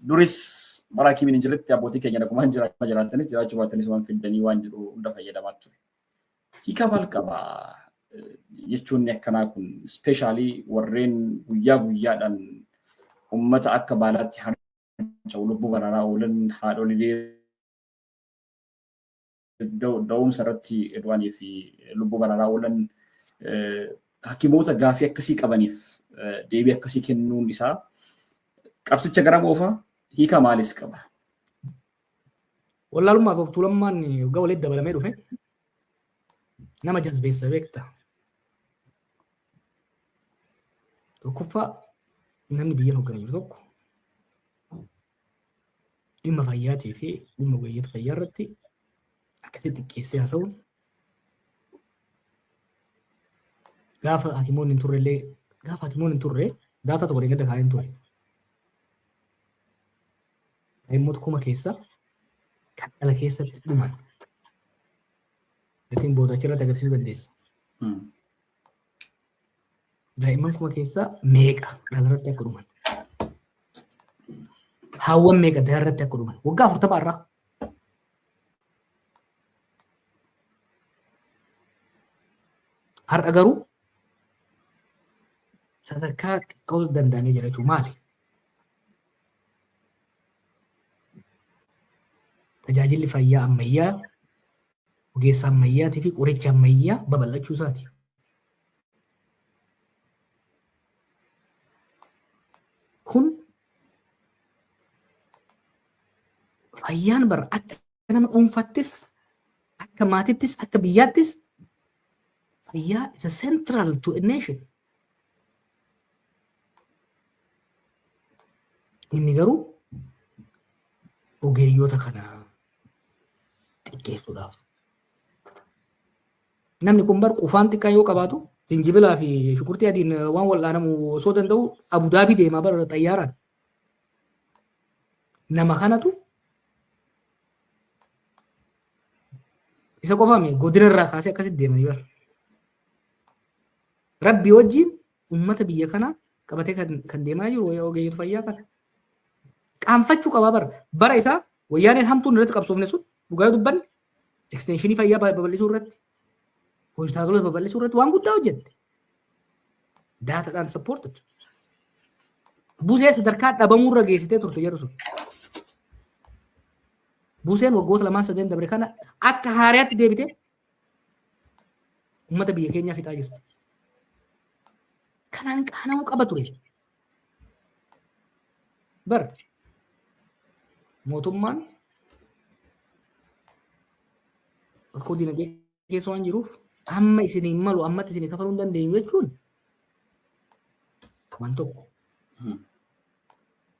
duris bara Hakimiin hin jirretti abbootii keenya dhagumaan jiraatanis jiraachuu baatanis waan fidanii waan jiru hunda fayyadamaa ture. Hiika maal qabaa jechuun akkanaa kun ispeeshaalii warreen guyyaa guyyaadhaan uummata akka baalaatti harca'u lubbuu bararaa oolan haadholiilee da'umsa irratti edwaanii fi lubbuu bararaa oolan hakimoota gaafii akkasii qabaniif deebii akkasii kennuun isaa qabsicha gara moofaa hiika maalis qaba? Wallaalummaa fi tuulammaan waggaa walitti dabalamee dhufe nama jazbeessa beekta. Tokkoffaa namni biyya hoogganaa jiru tokko dhimma fayyaatii fi dhimma wayyeetu fayyaa irratti akkasitti xiqqeessee haasa'uun gaafa hakimoonni hin turrellee gaafa hakimoonni hin turre daataa tokko deeggarda kaa'ee hin ture. Daa'immoota kuma keessa kan dhala keessatti dhuman gatiin boodachi irratti agarsiisuu dandeessa. Daa'imman kuma keessa meeqa dhala irratti akka dhuman? Haawwan meeqa dhala irratti akka dhuman? Waggaa 40 irraa. Har'a garuu sadarkaa xiqqoo danda'amee jira jechuun maali? Tajaajilli fayyaa ammayyaa, ogeessa ammayyaatii fi qoricha ammayyaa babal'achuu isaati. Kun fayyaan bara akka nama dhuunfattis, akka maatittis, akka biyyaattis fayyaa is a central to a nation. Inni garuu ogeeyyoota kanaa xiqqeessuudhaaf. Namni kun bar qufaan xiqqaa yoo qabaatu zinjibilaa fi shunkurtii adiin waan wal'aanamu osoo danda'u Abudaabii deemaa bara xayyaaraan. Nama kanatu isa qofaame godina irraa kaasee akkasitti deemanii bara. Rabbi wajjin uummata biyya kanaa qabatee kan deemaa jiru ogeeyyoota fayyaa kana. Qaanfachuu qabaa bara isaa wayyaaneen hamtuun irratti qabsoofne sun dhugaa dubbanne ekstenshinii fayyaa babal'isuu irratti hospitaalota babal'isuu irratti waan guddaa hojjette. Daataadhaan sappoorted. Busee sadarkaa dhabamuu irra geessitee turte jedhu sun. Buseen waggoota 2-3 dabre kana akka haariyaatti deebitee uummata biyya keenyaa fixaa jirti. Kanaan qaana'uu qaba ture. Bar mootummaan rakkoo dinagdee keessa waan jiruuf amma isiniin malu ammatti isinii kafaluu hin dandeenyu jechuun waan tokko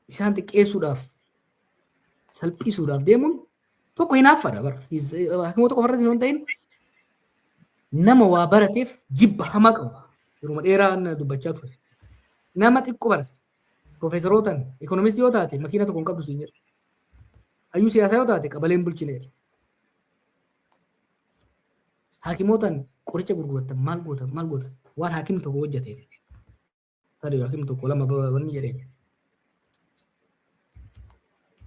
isaan xiqqeessuudhaaf salphisuudhaaf deemuun tokko hinaaffadha bara. Hakimoota qofa irratti hin ta'in nama waa barateef jibba hamaa qaba. Yeruma dheeraa dubbachaa ture. Nama xiqqoo barate. Profeesarotaan ekonomistii yoo taate makiina tokko hin qabdu siin jedhu. Hayyuu siyaasaa yoo taate qabaleen bulchineedha. Hakimootaan qoricha gurguratan maal gootan waan hakimni tokko hojjeteen. Tarii hakimni tokko lama wanni jedheen.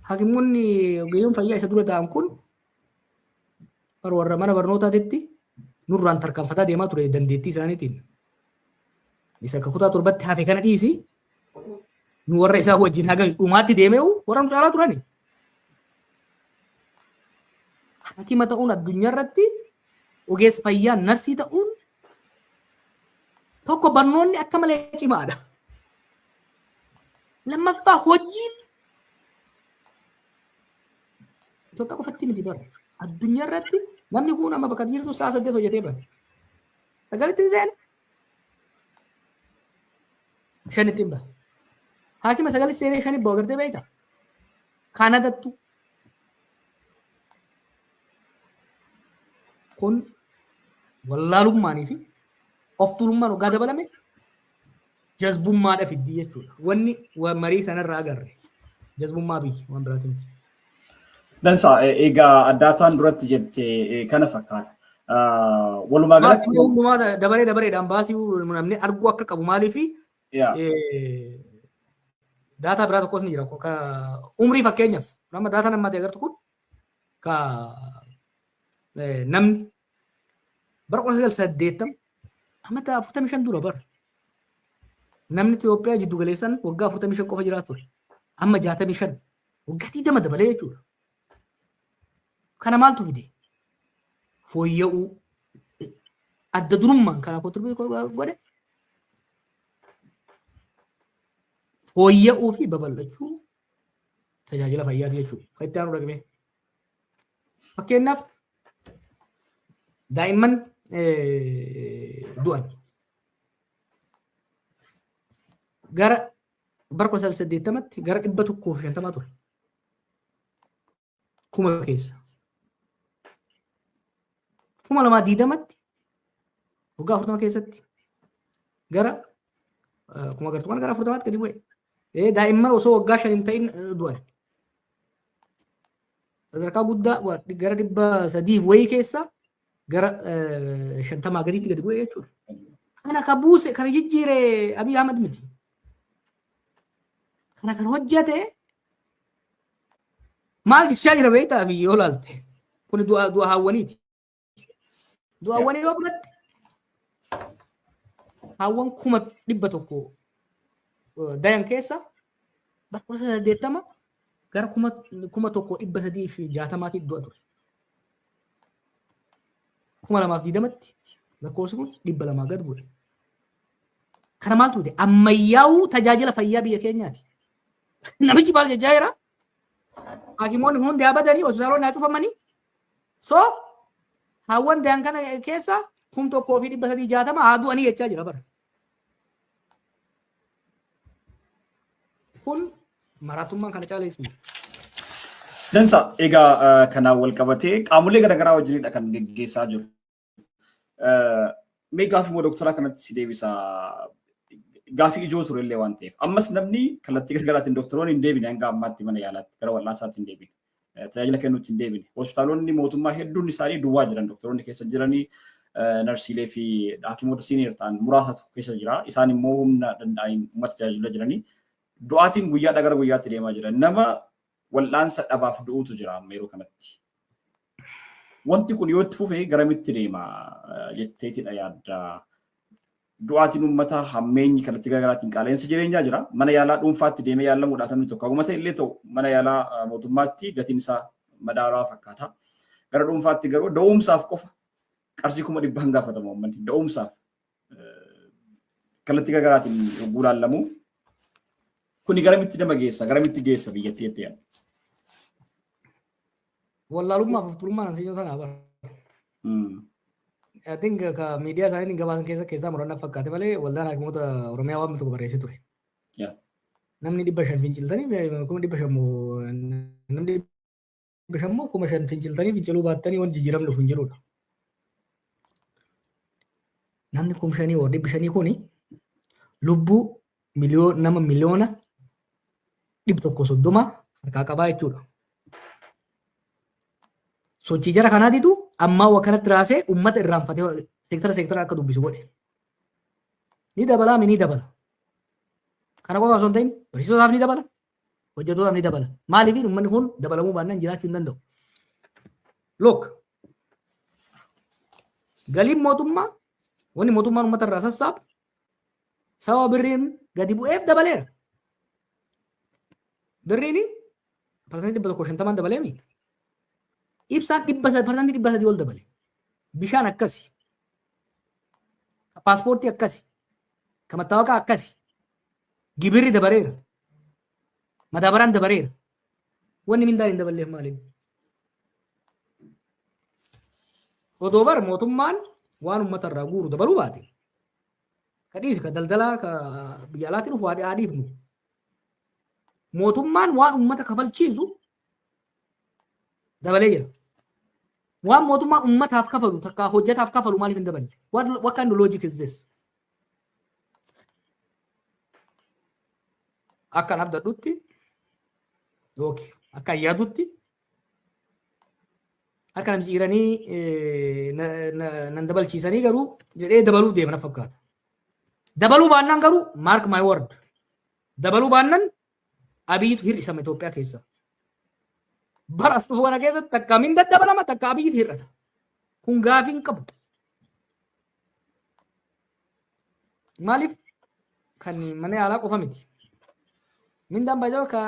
Hakimoonni ogeeyyoon fayyaa isa dura ta'an kun warra mana barnootaatitti nurraan tarkaanfataa deemaa ture dandeettii isaaniitiin. Isa akka kutaa torbatti hafe kana dhiisi nu warra isaa wajjin haga dhumaatti deemee warra nu caalaa turani. Hakima ta'uun addunyaa irratti ogeessa fayyaa narsii ta'uun tokko barnoonni akka malee cimaadha. Lammaffaa hojiin Itoophiyaa qofatti miti bara. Addunyaa irratti namni kun amma bakka jirtu sa'a 8 hojjetee bara. Sagalitti seena. Shanitti hin baha. Hakima 9 seenee 5 bahu agartee beektaa? Kanadattu kun wallaalummaanii fi of tuulummaan waggaa dabalame jazbummaadha fiddii jechuudha. Wanni marii sanarraa agarre jazbummaa biyyi waan biraati miti. Dansa egaa addaataan duratti jette kana fakkaata. Walumaa galatti hundumaa dabareedhaan baasii namni arguu akka qabu maaliif daataa biraa tokkos ni jira. Umrii fakkeenyaaf nama daataa namatti agartu kun namni bara 1980 amma 45 dura bara namni Itoophiyaa jiddu galeessan waggaa 45 qofa jiraatu ture. Amma 65 waggaa 20 dabalee jechuudha. Kana maaltu fide? Fooyya'uu adda durummaan kana koturbii godhe fooyya'uu fi babal'achuu tajaajila fayyaa jechuudha. Kan itti aanu dhaqme. Fakkeenyaaf daa'imman du'an gara bara 1980tti gara 150 ture. Kuma keessa. 2020tti waggaa 40 keessatti gara 40tti gadi bu'e. Daa'imman osoo waggaa 5 hin ta'in du'an. Sadarkaa guddaa gara 300 wayii keessa gara 50 gadiitti gadi bu'e jechuudha. Kana kan buuse kana jijjiire Abiy Ahmed miti. Kana kan hojjete maal jechaa jira beektaa Abiy yoo laalte kun du'a hawwaniiti. Du'a hawwanii yoo fudhatte hawwan 100,000 dayan keessa bara 1980 gara 1,360 du'a ture. 2020tti lakkoofsi kun 200 gad bu'e. Kana maaltu ta'e ammayyaa'uu tajaajila fayyaa biyya keenyaati. Namichi maal jechaa jira? Hakimoonni hundi abadanii hospitaalonni haa cufamanii. So hawwan dayan kana keessa 1,360 haa du'anii jechaa jira bara. Kun maraatummaan kana caaleessi. Dansa egaa kanaan wal qabatee qaamolee garaagaraa wajjinidha kan geggeessaa jiru. Mee gaafii doktoraa kanatti si deebisaa gaafii ijoo turellee waan ta'eef ammas namni kallattii garaagaraatiin doktoroonni hin deebine hanga ammaatti mana yaalaatti gara wal'aansaatti hin deebine tajaajila kennuutti hin deebine hospitaalonni mootummaa hedduun isaanii duwwaa jiran doktoroonni keessa jiranii narsiilee fi haakimoota siiniir ta'an muraasatu keessa jira isaan immoo humna danda'aniin uummata tajaajila jiranii du'aatiin guyyaadhaa gara guyyaatti deemaa jira nama wal'aansa dhabaaf du'uutu jira amma yeroo kanatti. Wanti kun yoo itti fufee garamitti deema jetteetidha yaadda. Du'aatiin uummataa hammeenyi kallattii garaagaraatiin qaala'insi jireenyaa jira. Mana yaalaa dhuunfaatti deemee yaalamuudhaaf namni tokko akkuma ta'e illee ta'u mana yaalaa mootummaatti gatiin isaa madaalawaa fakkaata. Gara dhuunfaatti garuu da'umsaaf qofa qarshii 100,000 hin gaafatamu uummanni. Da'umsaaf kallattii garaagaraatiin yogguu laallamu kuni garamitti nama geessa garamitti geessa biyyattii jettee yaadda. Wallaalummaa fi tulummaan ansiisoo sanaa bara. I think ka miidiyaa isaanii gabaasan keessaa murannaa fakkaate malee waldaan hakimoota Oromiyaa waan tokko barreessee ture. Namni 500 finciltanii kuma 500 finciltanii finciluu baattanii waan jijjiiramni dhufu hin jirudha. Namni 5,000 oo 500 kuni lubbuu nama miliyoona 130 harkaa qabaa jechuudha. Sochii jara kanaatitu ammaa wakkanatti raasee uummata irraanfatee seektara akka dubbisu godhe. Ni dabala ni dabala. Kana qofa osoo hin ta'in barsiisotaaf ni dabala. Hojjettootaaf ni dabala. Maaliif uummanni kun dabalamuu baannaan jiraachuu hin danda'u. Look galiin mootummaa wanni mootummaan uummata irraa sassaabu sababa birriin gadi bu'eef dabaleera. Birriin parsantii 150 dabaleemi. Ibsaan 300% ol dabale. Bishaan akkasi. Paaspoortii akkasi. Mattaawaqaa akkasi. Gibirri dabareera. Madaabaraan dabareera. Wanni mindaan hin daballeef maaliif? Odoo bara mootummaan waan uummata irraa guuru dabaluu baate. Kadhiisi ka daldalaa ka biyya alaatiin dhufu haadhiifnu. Mootummaan waan uummata kafalchiisu dabalee jira. Waan mootummaa ummataaf kafalu takka hojjetaaf kafalu maaliif hin daballe? What kind of logic is this? Akkan abdadhutti yookiin akka yaadutti akka namni jiranii nan dabalchiisanii garuu jedhee dabaluu deemna fakkaata. Dabaluu baannaan garuu mark my word. Dabaluu baannaan Abiyyiitu hir'isama Itoophiyaa keessa. Baras dhufu kana keessatti takka min daddabalama takka Abiyyiitu hir'ata. Kun gaafii hin qabu. Maaliif kan mana yaalaa qofa miti. Mindaan baay'ee ka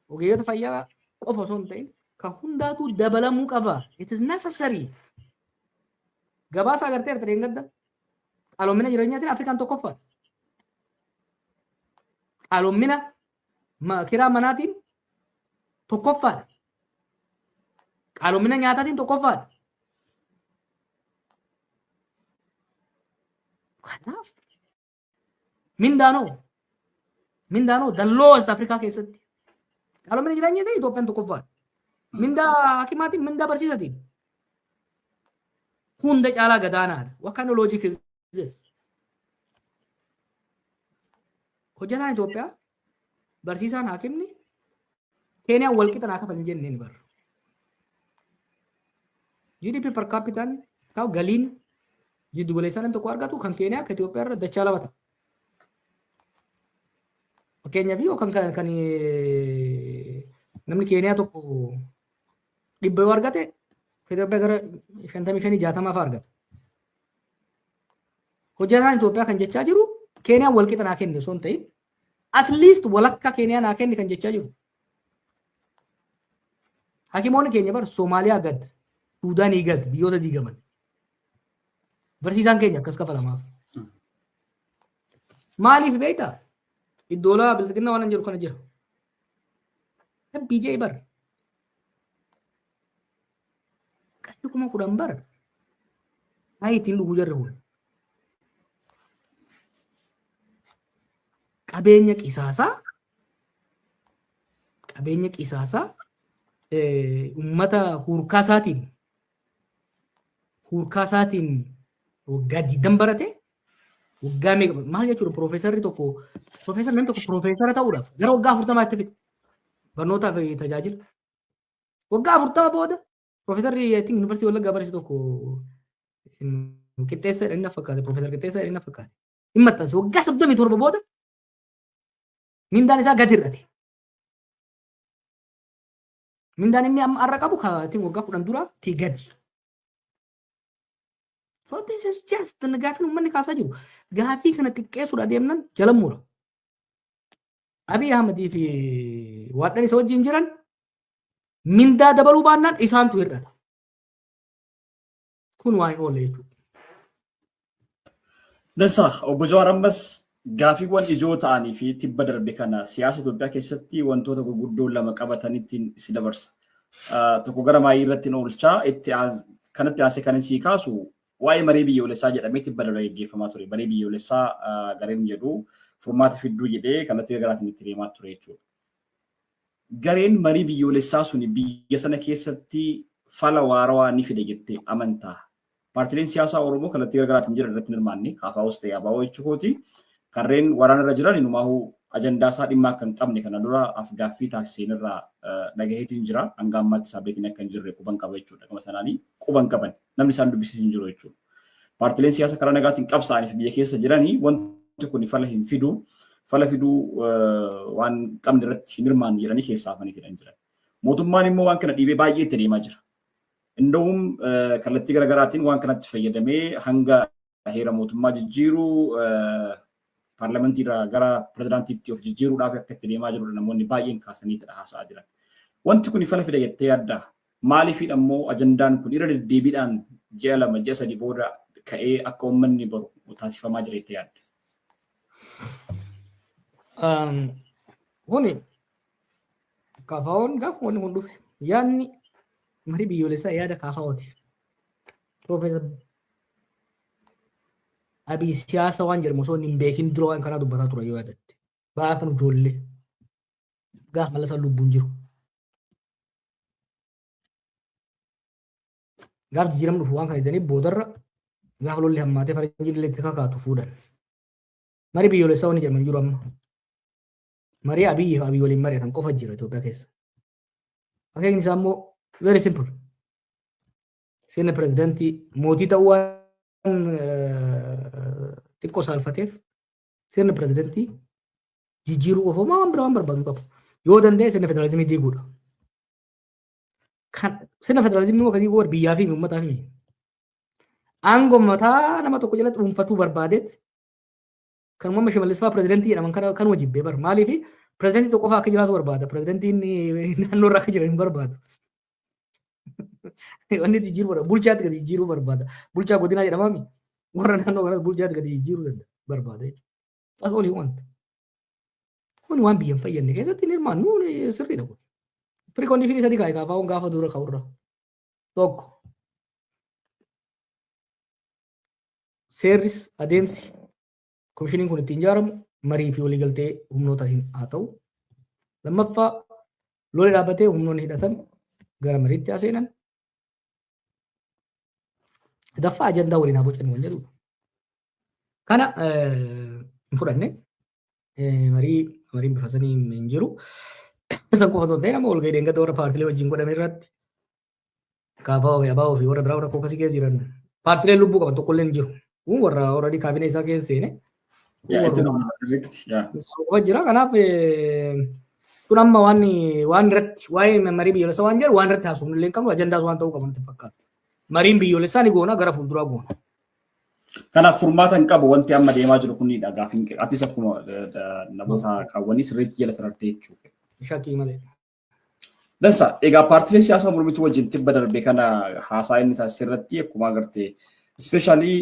ogeeyyota fayyaa qofa osoo hin ta'in ka hundaatu dabalamuu qaba. It is necessary. Gabaasa agartee erta deengadda. Qaaloomina jireenyaatiin Afrikaan tokkoffaa. Qaaloomina kiraa manaatiin tokkoffaadha. Qaaloomina nyaataatiin tokkoffaadha. Kanaaf mindaanoo dalloo West Afrikaa keessatti qaaloomina jireenyaatiin Itoophiyaan tokkoffaadha. Mindaa hakimaatiin mindaa barsiisaatiin hunda caalaa gadaanaadha. What kind of logic is this? Hojjetaan Itoophiyaa barsiisaan hakimni Keeniyaan walqixa naa kafan jennee ni barra. GDP per capita kaa'u galiin jiddu galeessaan tokko argatu kan Keeniyaa akka Itoophiyaa irra dachaa lama ta'a. Fakkeenyaaf yookaan kan namni Keeniyaa tokko 100 yoo argate Itoophiyaa gara 55-60 fa'aa argata. Hojjetaan Itoophiyaa kan jechaa jiru Keeniyaan walqixa naa kenni osoo hin ta'in at least walakka Keeniyaa naa kenni kan jechaa jiru. Hakimoonni keenya bar Soomaaliyaa gad, Suudaanii gad biyyoota diigaman. Barsiisaan keenya akkas kafalamaaf. Maaliif beektaa? Iddoolaa bilisiginna waan jiru kana jira. BJ bar. Qarshii 10,000 bar. Haa ittiin dhuguu jarri kun. Qabeenya qisaasaa ummata hurkaa isaatiin waggaa 20 barate waggaa meeqa maal jechuudha piroofeesarri namni tokko piroofeesara ta'uudhaaf gara waggaa 40 itti fixe barnootaaf tajaajila. Waggaa 40 booda piroofeesarri yuunivarsiitii Wallaggaa barsiisu tokko qixxeessa inni fakkaate piroofeesar qixxeessa inni fakkaate hin maxxanse waggaa 37 booda mindaan isaa gadi hir'ate. Mindaan inni amma har'a qabu kaatiin waggaa 10 dura ti gadi. So this is just gaafii uummanni kaasaa jiru. Gaafii kana xiqqeessuudha deemnan jalamuudha. Abiy Ahmedii fi waadhan isa wajjin jiran mindaa dabaluu baannaan isaantu hir'ata. Kun waan hin oolle jechuudha. Dansaa obbo Jawaar ammas gaafiiwwan ijoo ta'anii fi tibba darbe kana siyaasa Itoophiyaa keessatti wantoota gurguddoo lama qabatanitti si dabarsa. Tokko gara maayii irratti oolchaa kanatti aansee kan si kaasu waa'ee marii biyyoolessaa jedhamee tibba darbe gaggeeffamaa ture. Marii biyyoolessaa gareen jedhu furmaata fidduu jedhee kallattii garaatiin itti deemaa ture jechuudha. Gareen marii biyyoolessaa suni biyya sana keessatti fala waarawaa ni fide jettee amantaa. Paartileen siyaasaa Oromoo kallattii garaatiin jiran irratti hirmaanne KFOs ta'ee ABO jechuuti. Karreen waraana irra jiran inumaahu ajandaa isaa dhimmaa kan qabne kana dura afgaaffii taasiseen irraa dhagaheetiin jira. Hanga ammaatti isaa beekni akka hin jirre quban qaba jechuudha. Akkuma sanaanii quban qaban namni isaan dubbisiis hin jiru jechuudha. Paartileen siyaasaa karaa nagaatiin qabsaa'aniif biyya keessa jiranii wanti kun fala hin fidu. Fala fiduu waan qabne irratti hin hirmaanne jedhanii keessaa hafanii jiran. Mootummaan immoo waan kana dhiibee baay'ee itti deemaa jira. Indoom kallattii garaagaraatiin waan kanatti fayyadamee hanga heera mootummaa jijjiiruu Parlamentii irraa gara pirezidaantiitti of jijjiiruudhaaf akka itti deemaa jirudha namoonni baay'een kaasaniitidha haasa'aa jiran. Wanti kun fala fida jettee yaaddaa? Maaliifidha immoo ajandaan kun irra deddeebiidhaan ji'a 2 ji'a 3 booda ka'ee akka uummanni baru taasifamaa jira jettee yaadda? Kuni KFO'n gaafa wanni kun dhufe yaadni marii biyyoolessaa yaada KFO'ti. Piroofeesar Abiy siyaasa waan jedhamu osoo hin beekin dura waan kanaa dubbataa ture yoo yaadatte. Gaafa nu ijoollee gaafa mala isaan lubbuun jiru. Gaaf jijjiiramni dhufu waan kana jedhanii boodarra gaafa lolli hammaatee faranjiin illee itti kakaatu fuudhan. Marii biyyoolessaa wanni jedhaman jiru amma. Marii Abiyyi fi Abiyyi waliin mari'atan qofa jira Itoophiyaa keessa. Akeekni isaa immoo very simple. Sirna pirezidaantii mootii ta'uu waan xiqqoo saalfateef sirna pirezidaantii jijjiiruu qofa waan biraa waan barbaadu qabu. Yoo danda'e sirna federaalizimii diiguudha. Sirna federaalizimii immoo akkasii goor biyyaa fi uummataa fi aangoo mataa nama tokko jalatti dhuunfatuu barbaadeet kan uumama shimallis fa'aa pirezidaantii jedhaman kan wajibbee bar maaliif pirezidaantii tokko fa'aa akka jiraatu barbaada pirezidaantiin naannoo irraa akka jiran hin barbaadu. Wanni jijjiiruu barbaada bulchaatti gadi jijjiiruu barbaada bulchaa godinaa jedhamaami warra naannoo kanas bulchaatti gadi jijjiiruu barbaada. As olii wanta. Kun waan biyya hin fayyadne keessatti hirmaannu sirriidha kun. Preconditionii sadii kaa'e kaafaa'uun gaafa dura ka'urra. Tokko. Seerris adeemsi komishiniin kun ittiin ijaaramu marii fi waliigaltee humnootaatiin haa ta'u. Lammaffaa lola dhaabbatee humnoonni hidhatan gara mariitti haa seenan. Sadaffaa ajandaa waliin haa bocan waan jedhudha. Kana hin fudhanne mariin bifa sanii hin jiru. San qofa osoo hin ta'in nama ol gahee warra paartilee wajjin godhame irratti kaafaa fi abaa fi warra biraa warra akkasii keessa jiran paartileen lubbuu qaban tokko illee hin jiru. Warra already kaabinee isaa keessa seene. Qofa jira kanaaf kun amma waan irratti waa'ee marii biyyoolessaa waan jedhu waan irratti haasofnu illee hin qabnu ajandaas waan ta'uu qaban natti fakkaata. Mariin biyyoolessaa ni goona gara fuulduraa goona. Kanaaf furmaata hin qabu wanti amma deemaa jiru kunidha gaafiin atis akkuma namoota kaawwanii sirriitti jala sarartee jechuudha. Shakkii malee. Dansa egaa paartilee siyaasaa mormituu wajjin tibba darbee kana haasaa inni taasise irratti akkuma agartee ispeeshaalii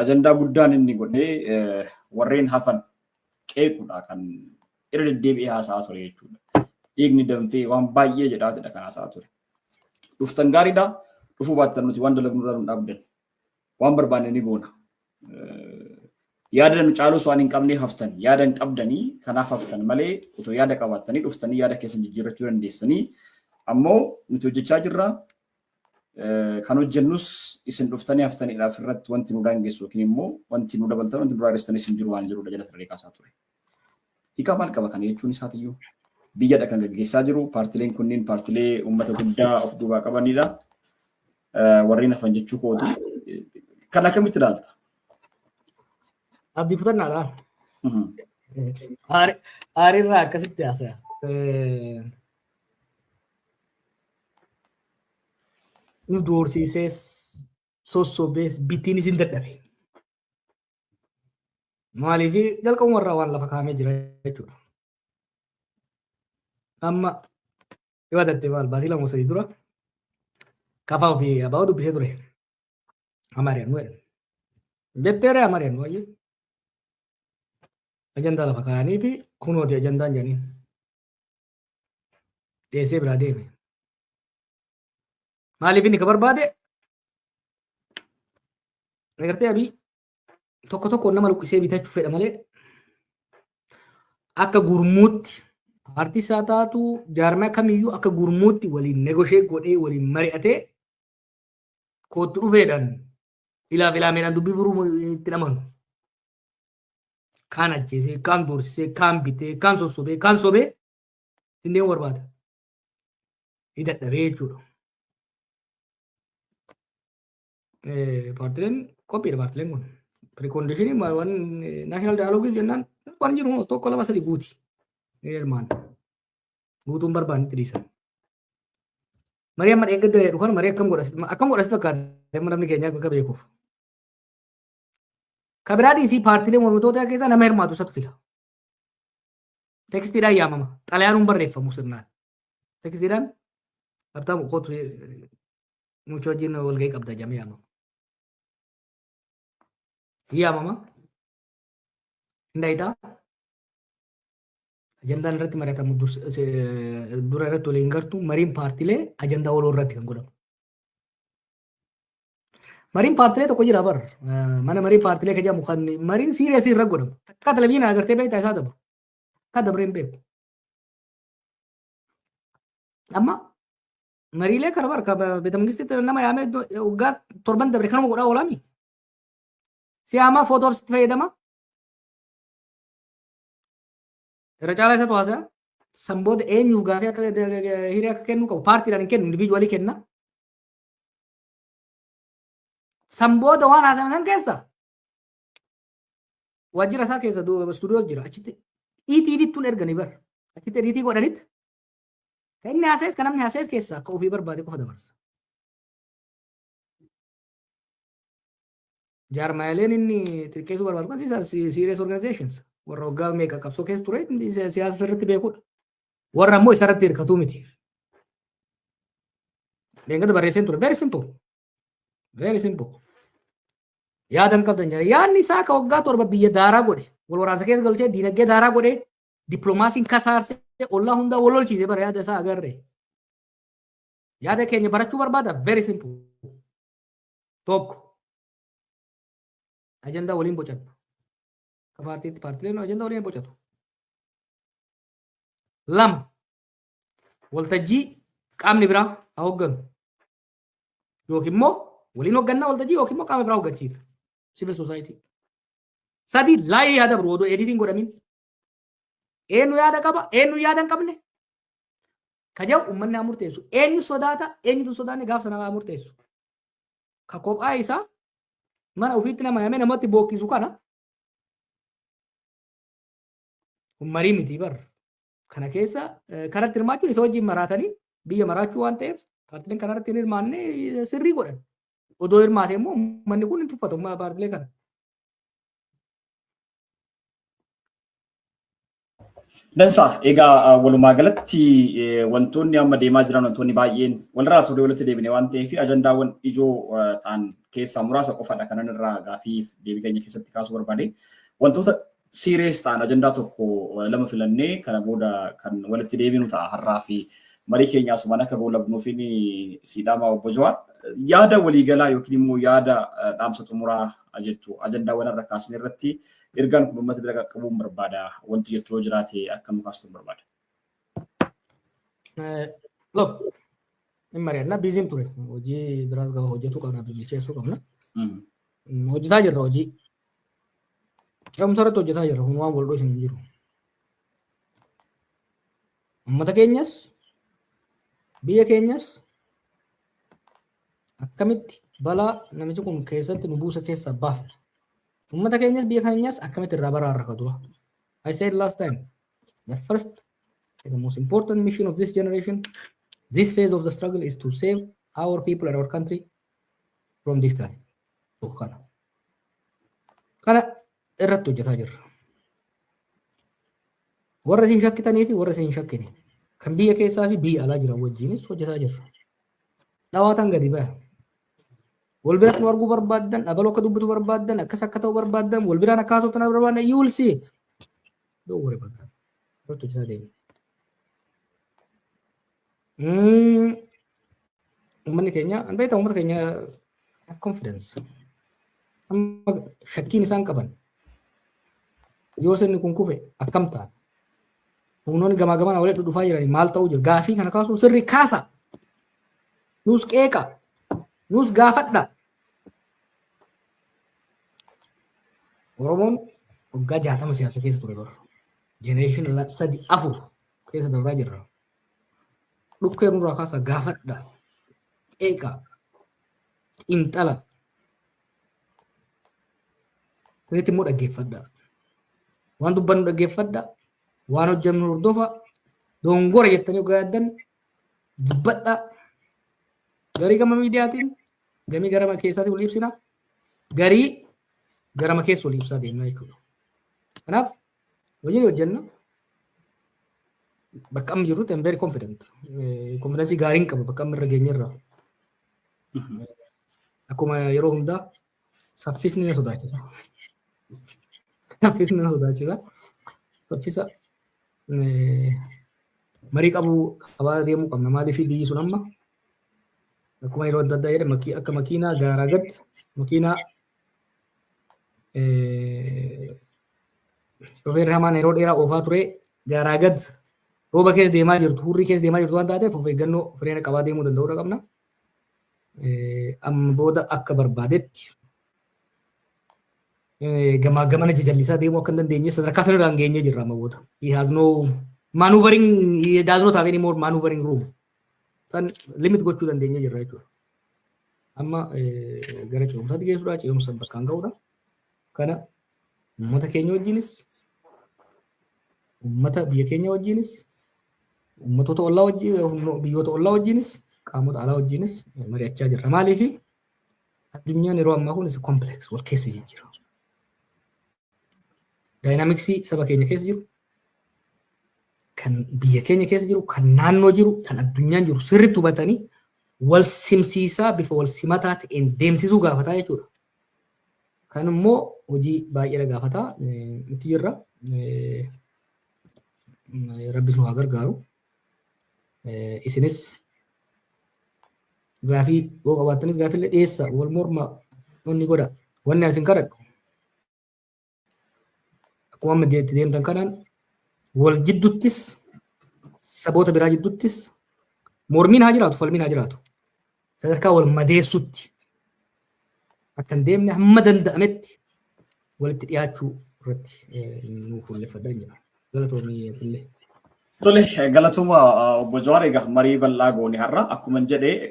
ajandaa guddaan inni godhee warreen hafan qeequudha kan irra deddeebi'ee haasaa ture jechuudha. Dhiigni danfee waan baay'ee jedhaatidha kan haasaa ture. Dhuftan gaariidha dhufuu baattan nuti waan dalagnu irraa nu dhaabdan waan barbaanne ni goona. Yaada nu caalus waan hin qabnee haftan yaada hin qabdanii kanaaf haftan malee otoo yaada qabaattanii dhuftanii yaada keessan jijjiirrachuu dandeessanii ammoo nuti hojjechaa jirra kan hojjennus isin dhuftanii haftaniidhaaf irratti wanti nu daangessu yookiin immoo wanti nu dabaltan wanti nu daangestanis hin jiru waan jirudha jala sararee kaasaa ture. Hiikaa maal qaba kana jechuun isaatiyyuu biyyadha kan gaggeessaa jiru paartileen kunniin paartilee uummata guddaa of duubaa qabanidha. Warreen hafan jechuu kooti. Kan akkamitti ilaalta? Abdii kutannaadha. Aariirraa akkasitti haasaya. Nu doorsiisees sossobees bittiinis hin dadhabe. Maaliif jalqabuma irraa waan lafa kaa'amee jira jechuudha. Amma yoo adatte maal baasii lama sadii dura kafaa fi abaa dubbisee ture. Amariyaan nu jedhan. Jetteeree amariyaan nu wayyee. Ajandaa lafa kaa'anii fi kunooti ajandaan jedhaniin. Dheessee biraa deeme. Maaliif inni ka barbaade? Agartee abii tokko tokko nama luqqisee bitachuu fedha malee akka gurmuutti paartii isaa taatu jaarmaa kamiyyuu akka gurmuutti waliin negoshee godhee waliin mari'atee kootti dhufeedhaan ilaameedhaan dubbii furuu itti amanu. Kaan ajjeesee, kaan doorsisee, kaan bitee, kaan sossobee, kaan sobee inni barbaada. Ni dadhabee jechuudha. Paartileen qophiidha paartileen kun. Preconditionii waan naashinaal daayaloogis jennaan waan jiru tokko lama sadii guuti. Hirmaan guutuun barbaannitti dhiisan. Marii amma eeggadda jedhu kan marii akkam godhasitti fakkaata namni keenya akka beekuuf. Kabiraa dhiisii paartilee mormitoota keessaa nama hirmaatu isatu fila. Tekstiidhaan yaamama. Xalayaanuun barreeffamu sirnaan. Tekstiidhaan abtaamu kootu mucha wajjin walgahii qabda jedhamee yaamama. Yaamama. Indaayitaa. Ajandaan irratti mari'atamu dura irratti waliin gartuu mariin paartilee ajandaa waloo irratti kan godhamu. Mariin paartilee tokko jira bar mana marii paartilee kan jedhamu kan mariin siiriyeesii irra godhamu. Akka televizyiinii agartee beektaa isaa dabru. Akka dabreen beeku. Amma mariilee kana barka beeta mangistitti nama yaamee waggaa torban dabre kanuma godhaa oolami. Siyaamaa footoof sitti fayyadama. Irra caalaa isatu haasa'a. Sanboota eenyuuf gaafii akka hiree akka kennu qabu paartiidhaan hin kennu indiviijuwalii kenna. Sanboota waan haasa'an san keessa waajjira isaa keessa istuudiyoo jira achitti ETV'ttuun erganii bar achitti ediitii godhanitti kan inni haasaa'es kan namni haasaa'es keessa akka ofii barbaade qofa dabarsa. Jaarmaaleen inni xiqqeessuu barbaadu kan serious organizations warra waggaa meeqa qabsoo keessa ture siyaasa irratti beekudha. Warra ammoo isarratti hirkatuu miti. Leengata barreesseen ture very simple. Very simple. Yaadan qabdan jira. Yaadni isaa akka waggaa torba biyya daaraa godhe wal waraansa keessa galchee diinagdee daaraa godhe dippiloomaasiin kasaarsee ollaa hundaa wal lolchiisee bara yaada isaa agarre. Yaada keenya barachuu barbaada very simple. Tokko. Ajandaa waliin bocatu. Ka paartileen ajandaa waliin bocatu. Lama. Waltajjii qaamni biraa haa hoogganu. Yookiin immoo waliin hooggannaa waltajjii yookiin immoo qaama biraa hoogganchiisa. Civil society. Sadi laayii yaada biraa odoo ediitiin godhamin. Eenyu yaada qaba eenyu yaada hin qabne. Kaja'u uummanni haa murteessu. Eenyu sodaata eenyutu sodaanne gaaf sana haa murteessu. Ka kophaa isaa mana ofiitti nama yaamee namatti bookkisu kana marii miti bar. Kana keessa kanatti hirmaachuun isa wajjin maraatanii biyya maraachuu waan ta'eef paartileen kanarratti hin hirmaanne sirrii godhan. Odoo hirmaate immoo uummanni kun hin tuffatu paartilee kana. Dansaa egaa walumaa galatti wantoonni amma deemaa jiran wantoonni baay'een walirraa turee walitti deebine waan ta'eef ajandaawwan ijoo ta'an keessaa muraasa qofadha kanan irraa gaafiif deebii keenya keessatti kaasuu barbaade. Wantoota serious ta'an ajandaa tokko lama filannee kana booda kan walitti deebinu ta'a har'aa fi marii keenya asumaan akka goolabnuufiin siidhamaa obbo Jawaar yaada waliigalaa yookiin immoo yaada dhaamsa xumuraa jettu ajandaawwan irra kaasne irratti ergaan kun uummata bira qaqqabuun barbaada wanti jettu yoo jiraate akka nu kaastuun barbaada. Look, in mari'annaa biiziin ture hojii biraas gaba hojjetuu qabna bilcheessuu qabna. Hojjetaa jirra hojii. Ce'umsa irratti hojjetaa jirra kun waan waldhoo hin jiru. Uummata keenyas biyya keenyas akkamitti balaa namichi kun keessatti nu buusa keessaa baafna. Uummata keenyas biyya keenyas akkamitti irraa baraarra ka dura. I said last time, the first and the most important mission of this generation, this phase of the struggle is to save our people and our country from this guy. So kana irratti hojjetaa jirra. Warra isin shakkitanii fi warra isin hin shakkine kan biyya keessaa fi biyya alaa jiran wajjinis hojjetaa jirra. Dhawaatan gadi baya. Wal biratti nu arguu barbaaddan, dhabaloo akka dubbatu barbaaddan, akkas akka ta'u barbaaddan, wal biraan akka haasoftan barbaaddan, you will see it. Don't worry about that. Irratti hojjetaa deema. Uummanni keenya, beektaa uummata keenya confidence. Shakkiin isaan qaban. Yoo sirni kun kufe akkam ta'a? Humnoonni gamaa gamaan walitti dhufaa jiranii maal ta'uu jira? Gaafii kana kaasuu sirri kaasa. Nus qeeqa. Nus gaafadha. Oromoon waggaa 60 siyaasa keessa ture bara. Generation 3-4 keessa dabraa jirra. Dhukkee nurraa kaasa gaafadha. Qeeqa. Xiinxala. Kunitti immoo dhaggeeffadha. Waan dubbannu dhaggeeffadha. Waan hojjennu hordofa. Dongora jettanii gaaddan dubbadha. Garii gama miidiyaatiin gamii gara keessaatiin wal ibsina. Garii gara keessa wal ibsaa deemna jechuudha. Kanaaf hojiin hojjenna. Bakka amma jirrutti I'm very confident. Confidence gaariin qaba bakka amma irra geenyerra. Akkuma yeroo hundaa saffisni na sodaachisa. Saffisni na sodaachisa. Saffisa marii qabaa deemuu qabna. Maaliif biyyi sun amma akkuma yeroo adda addaa jedhe akka makiinaa gaaraa gad makiinaa shofeerri hamaan yeroo dheeraa oofaa ture gaaraa gad rooba keessa deemaa jirtu hurrii keessa deemaa jirtu waan taateef of eeggannoo fireena qabaa deemuu danda'uudha qabna. Amma booda akka barbaadetti gamaa gamana jajallisaa deemuu akka hin dandeenye sadarkaa sanarraan geenyee jirra amma booda. He has no maneuvering, he does not have any more maneuvering room. San limit gochuu dandeenye jirra jechuudha. Amma gara ce'umsaatti geessuudha. Ce'umsa bakkaan ga'uudha. Kana uummata keenya wajjinis, uummata biyya keenya wajjinis, uummatoota ollaa wajjin, biyyoota ollaa wajjinis, qaamota alaa wajjinis mari'achaa jirra. Maaliif addunyaan yeroo ammaa kun complex wal keessa jira. Daayinaamiksii saba keenya keessa jiru, kan biyya keenya keessa jiru, kan naannoo jiru, kan addunyaan jiru sirriitti hubatanii wal simsiisaa bifa wal simataa ta'een deemsisuu gaafataa jechuudha. Kan immoo hojii baay'ee gaafataa itti jirra. Rabbis nu haa gargaaru. Isinis gaafii yoo qabaattanis gaafiillee dhiyeessa wal morma onni godha. Wanni asin kadhadhu. Akkuma amma itti deemtan kanaan wal jidduttis saboota biraa jidduttis mormiin haa jiraatu, falmiin haa jiraatu. Sadarkaa wal madeessutti akka hin deemne hamma danda'ametti walitti dhiyaachuu irratti nuuf fuulleffadhaa jira. Galatoomii illee. Tole galatuma obbo Jawaar egaa marii bal'aa goone har'a akkuma jedhee